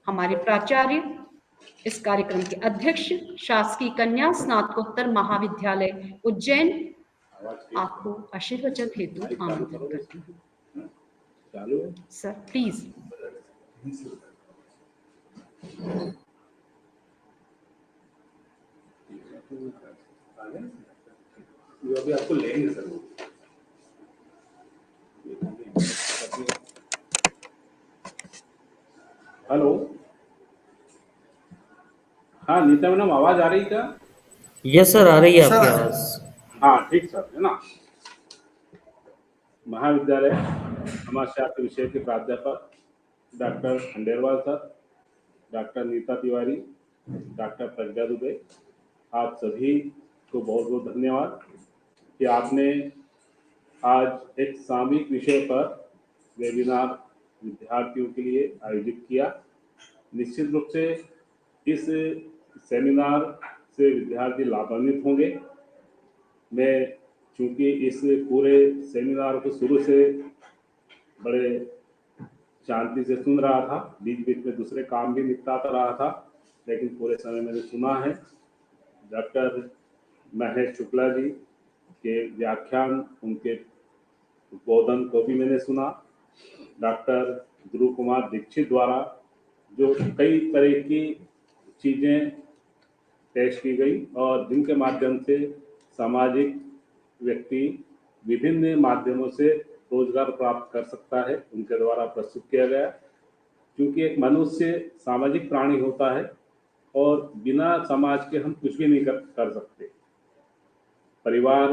हमारे प्राचार्य, इस कार्यक्रम के अध्यक्ष शासकीय कन्या स्नातकोत्तर महाविद्यालय उज्जैन, आपको आशीर्वचन हेतु आमंत्रित करती हूँ। Sir please. अभी आपको लेंगे सर। हेलो, हाँ नीता मैडम, आवाज आ रही क्या? यस सर, आ रही है आपकी आवाज। हाँ ठीक सर, है ना। महाविद्यालय समाजशास्त्र विषय के प्राध्यापक doctor Khandelwal sir, doctor Neeta Tiwari, doctor Pragya Dubey, आप सभी को बहुत बहुत धन्यवाद कि आपने आज एक सामयिक विषय पर वेबिनार विद्यार्थियों के लिए आयोजित किया। निश्चित रूप से इस सेमिनार से विद्यार्थी लाभान्वित होंगे। मैं चूंकि इस पूरे सेमिनार को शुरू से बड़े शांति से सुन रहा था, बीच बीच में दूसरे काम भी निपटाता रहा था, लेकिन पूरे समय मैंने सुना है। डॉक्टर महेश शुक्ला जी के व्याख्यान, उनके उद्बोधन को भी मैंने सुना। डॉक्टर ध्रुव कुमार दीक्षित द्वारा जो कई तरह की चीज़ें पेश की गई और जिनके माध्यम से सामाजिक व्यक्ति विभिन्न माध्यमों से रोजगार प्राप्त कर सकता है, उनके द्वारा प्रस्तुत किया गया। क्योंकि एक मनुष्य सामाजिक प्राणी होता है, और बिना समाज के हम कुछ भी नहीं कर सकते। परिवार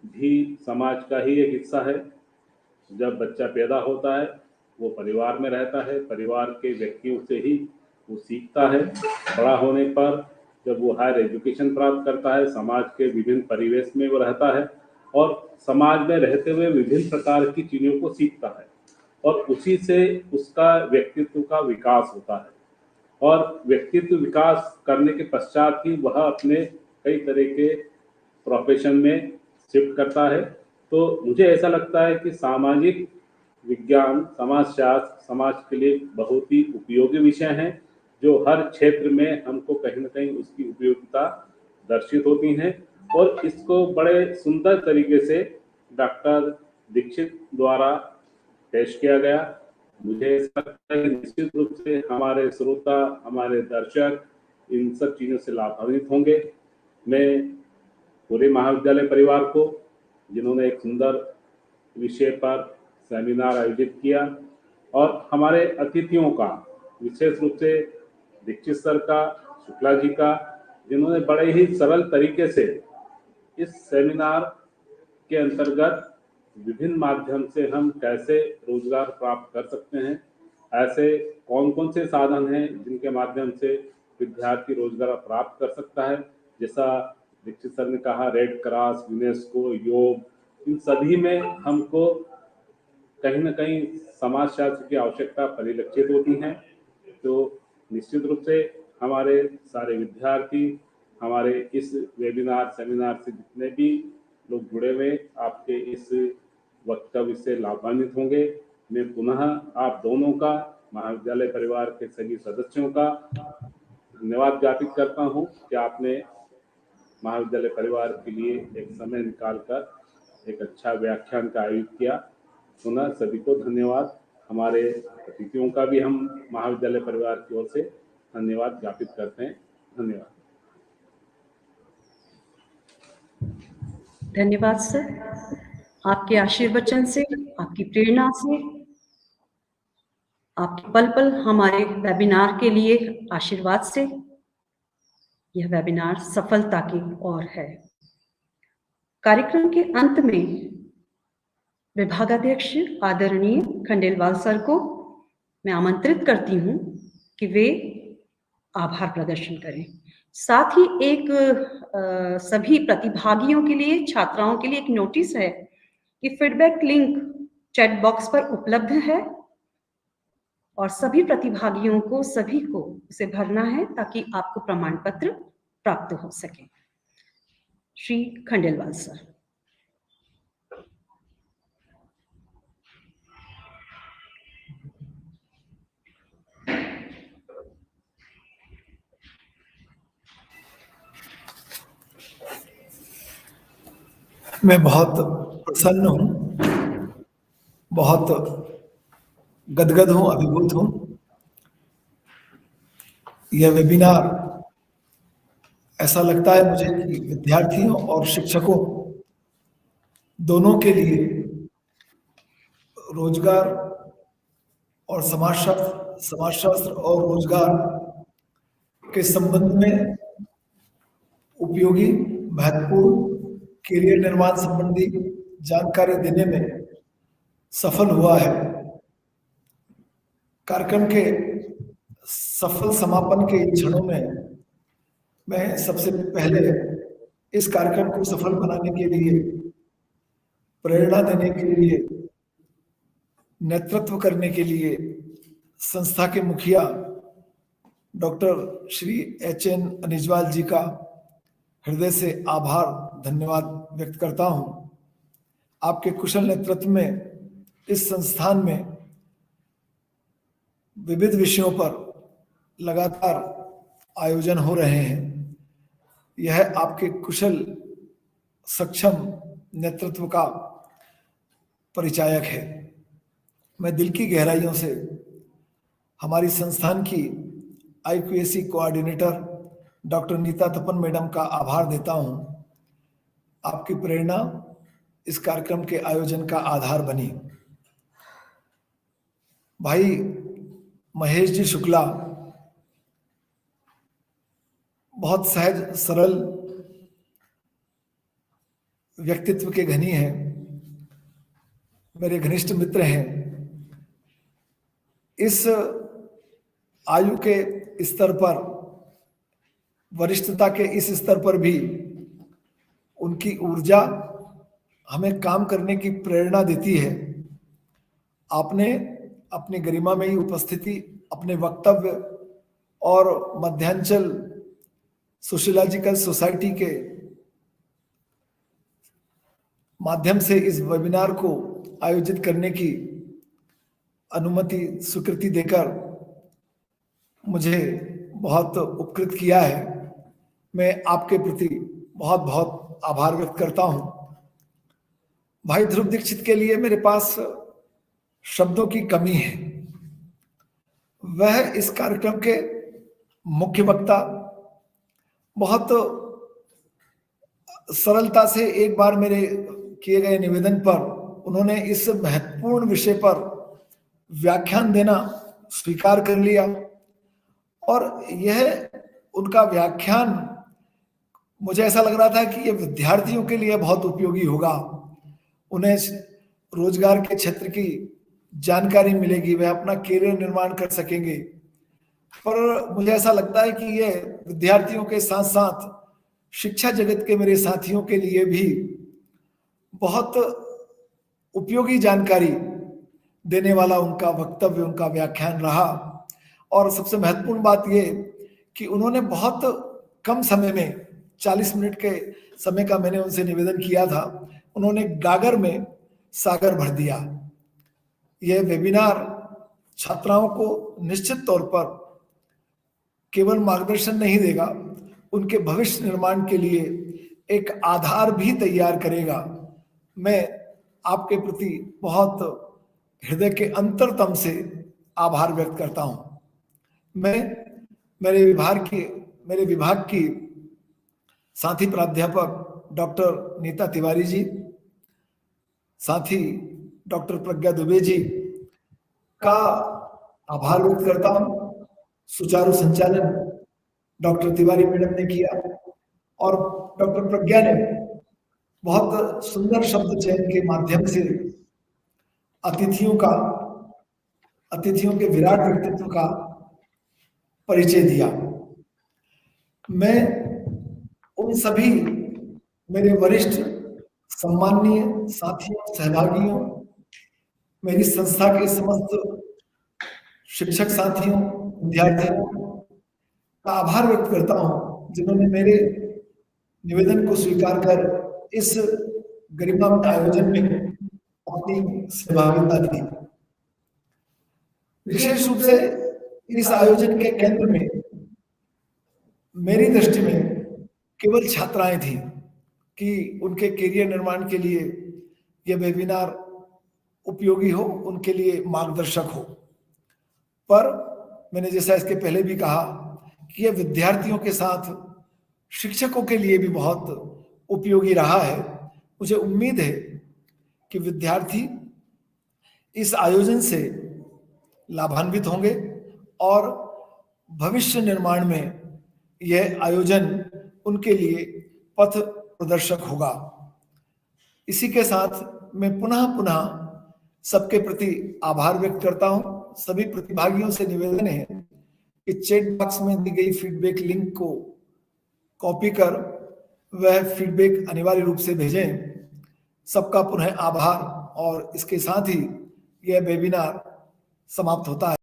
भी समाज का ही एक हिस्सा है। जब बच्चा पैदा होता है वो परिवार में रहता है, परिवार के व्यक्तियों से ही वो सीखता है। बड़ा होने पर जब वो हायर एजुकेशन प्राप्त करता है, समाज के विभिन्न परिवेश में वो रहता है और समाज में रहते हुए विभिन्न प्रकार की चीज़ों को सीखता है और उसी से उसका व्यक्तित्व का विकास होता है और व्यक्तित्व विकास करने के पश्चात ही वह अपने कई तरह के प्रोफेशन में शिफ्ट करता है। तो मुझे ऐसा लगता है कि सामाजिक विज्ञान, समाजशास्त्र समाज के लिए बहुत ही उपयोगी विषय हैं, जो हर क्षेत्र में हमको कहीं ना कहीं उसकी उपयोगिता दर्शित होती हैं और इसको बड़े सुंदर तरीके से डॉक्टर दीक्षित द्वारा पेश किया गया। मुझे ऐसा लगता है कि निश्चित रूप से हमारे श्रोता, हमारे दर्शक इन सब चीज़ों से लाभान्वित होंगे। मैं पूरे महाविद्यालय परिवार को, जिन्होंने एक सुंदर विषय पर सेमिनार आयोजित किया, और हमारे अतिथियों का, विशेष रूप से दीक्षित सर का, शुक्ला जी का, जिन्होंने बड़े ही सरल तरीके से इस सेमिनार के अंतर्गत विभिन्न माध्यम से हम कैसे रोजगार प्राप्त कर सकते हैं, ऐसे कौन कौन से साधन हैं जिनके माध्यम से विद्यार्थी रोजगार प्राप्त कर सकता है। जैसा दीक्षित सर ने कहा, रेड क्रॉस, यूनेस्को, योग, इन सभी में हमको कहीं ना कहीं समाजशास्त्र की आवश्यकता परिलक्षित होती है। तो निश्चित रूप से हमारे सारे विद्यार्थी, हमारे इस वेबिनार सेमिनार से जितने भी लोग जुड़े हुए, आपके इस वक्तव्य से लाभान्वित होंगे। मैं पुनः आप दोनों का, महाविद्यालय परिवार के सभी सदस्यों का धन्यवाद ज्ञापित करता हूं कि आपने महाविद्यालय परिवार के लिए एक समय निकालकर एक अच्छा व्याख्यान का आयोजित किया। पुनः सभी को धन्यवाद। हमारे अतिथियों का भी हम महाविद्यालय परिवार की ओर से धन्यवाद ज्ञापित करते हैं। धन्यवाद। धन्यवाद सर। आपके आशीर्वचन से, आपकी प्रेरणा से, आपके पल पल हमारे वेबिनार के लिए आशीर्वाद से यह वेबिनार सफलता की ओर है। कार्यक्रम के अंत में विभागाध्यक्ष आदरणीय खंडेलवाल सर को मैं आमंत्रित करती हूं कि वे आभार प्रदर्शन करें। साथ ही एक सभी प्रतिभागियों के लिए, छात्राओं के लिए एक नोटिस है कि फीडबैक लिंक चैट बॉक्स पर उपलब्ध है और सभी प्रतिभागियों को, सभी को उसे भरना है ताकि आपको प्रमाण पत्र प्राप्त हो सके। श्री खंडेलवाल सर। मैं बहुत प्रसन्न हूं, बहुत गदगद हूं, अभिभूत हूं। यह वेबिनार ऐसा लगता है मुझे कि विद्यार्थियों और शिक्षकों दोनों के लिए रोजगार और समाजशास्त्र और रोजगार के संबंध में उपयोगी, महत्वपूर्ण, कैरियर निर्माण संबंधी जानकारी देने में सफल हुआ है। कार्यक्रम के सफल समापन के क्षणों में मैं सबसे पहले इस कार्यक्रम को सफल बनाने के लिए, प्रेरणा देने के लिए, नेतृत्व करने के लिए संस्था के मुखिया डॉक्टर श्री HN अनिजवाल जी का हृदय से आभार, धन्यवाद व्यक्त करता हूं। आपके कुशल नेतृत्व में इस संस्थान में विविध विषयों पर लगातार आयोजन हो रहे हैं। यह आपके कुशल, सक्षम नेतृत्व का परिचायक है। मैं दिल की गहराइयों से हमारी संस्थान की IQAC कोऑर्डिनेटर डॉक्टर नीता तपन मैडम का आभार देता हूं। आपकी प्रेरणा इस कार्यक्रम के आयोजन का आधार बनी। भाई महेश जी शुक्ला बहुत सहज सरल व्यक्तित्व के धनी हैं, मेरे घनिष्ठ मित्र हैं। इस आयु के स्तर पर, वरिष्ठता के इस स्तर पर भी उनकी ऊर्जा हमें काम करने की प्रेरणा देती है। आपने अपनी गरिमामयी उपस्थिति, अपने वक्तव्य और मध्यांचल सोशियोलॉजिकल सोसाइटी के माध्यम से इस वेबिनार को आयोजित करने की अनुमति, स्वीकृति देकर मुझे बहुत उपकृत किया है। मैं आपके प्रति बहुत बहुत आभार व्यक्त करता हूं। भाई ध्रुव दीक्षित के लिए मेरे पास शब्दों की कमी है। वह इस कार्यक्रम के मुख्य वक्ता, बहुत सरलता से एक बार मेरे किए गए निवेदन पर उन्होंने इस महत्वपूर्ण विषय पर व्याख्यान देना स्वीकार कर लिया, और यह उनका व्याख्यान मुझे ऐसा लग रहा था कि यह विद्यार्थियों के लिए बहुत उपयोगी होगा। उन्हें रोजगार के क्षेत्र की जानकारी मिलेगी, वह अपना कैरियर निर्माण कर सकेंगे। पर मुझे ऐसा लगता है कि यह विद्यार्थियों के साथ साथ शिक्षा जगत के मेरे साथियों के लिए भी बहुत उपयोगी जानकारी देने वाला उनका वक्तव्य, उनका व्याख्यान रहा। और सबसे महत्वपूर्ण बात यह कि उन्होंने बहुत कम समय में, 40 मिनट के समय का मैंने उनसे निवेदन किया था, उन्होंने गागर में सागर भर दिया। यह वेबिनार छात्राओं को निश्चित तौर पर केवल मार्गदर्शन नहीं देगा, उनके भविष्य निर्माण के लिए एक आधार भी तैयार करेगा। मैं आपके प्रति बहुत हृदय के अंतरतम से आभार व्यक्त करता हूं। मैं मेरे विभाग की साथी प्राध्यापक डॉक्टर नीता तिवारी जी, साथी डॉक्टर प्रज्ञा दुबे जी का आभार व्यक्त करता हूं। सुचारू संचालन डॉक्टर तिवारी मैडम ने किया, और डॉक्टर प्रज्ञा ने बहुत सुंदर शब्द चयन के माध्यम से अतिथियों के विराट व्यक्तित्व का परिचय दिया। मैं उन सभी मेरे वरिष्ठ सम्माननीय साथियों, सहभागियों, मेरी संस्था के समस्त शिक्षक साथियों, विद्यार्थियों का आभार व्यक्त करता हूं, जिन्होंने मेरे निवेदन को स्वीकार कर इस गरिमामय आयोजन में अपनी सहभागिता दी। विशेष रूप से इस आयोजन के केंद्र में मेरी दृष्टि में केवल छात्राएं थी कि उनके कैरियर निर्माण के लिए यह वेबिनार उपयोगी हो, उनके लिए मार्गदर्शक हो। पर मैंने जैसा इसके पहले भी कहा कि यह विद्यार्थियों के साथ शिक्षकों के लिए भी बहुत उपयोगी रहा है। मुझे उम्मीद है कि विद्यार्थी इस आयोजन से लाभान्वित होंगे और भविष्य निर्माण में यह आयोजन उनके लिए पथ प्रदर्शक होगा। इसी के साथ मैं पुनः सबके प्रति आभार व्यक्त करता हूं। सभी प्रतिभागियों से निवेदन है कि चैट बॉक्स में दी गई फीडबैक लिंक को कॉपी कर वह फीडबैक अनिवार्य रूप से भेजें। सबका पुनः आभार, और इसके साथ ही यह वेबिनार समाप्त होता है।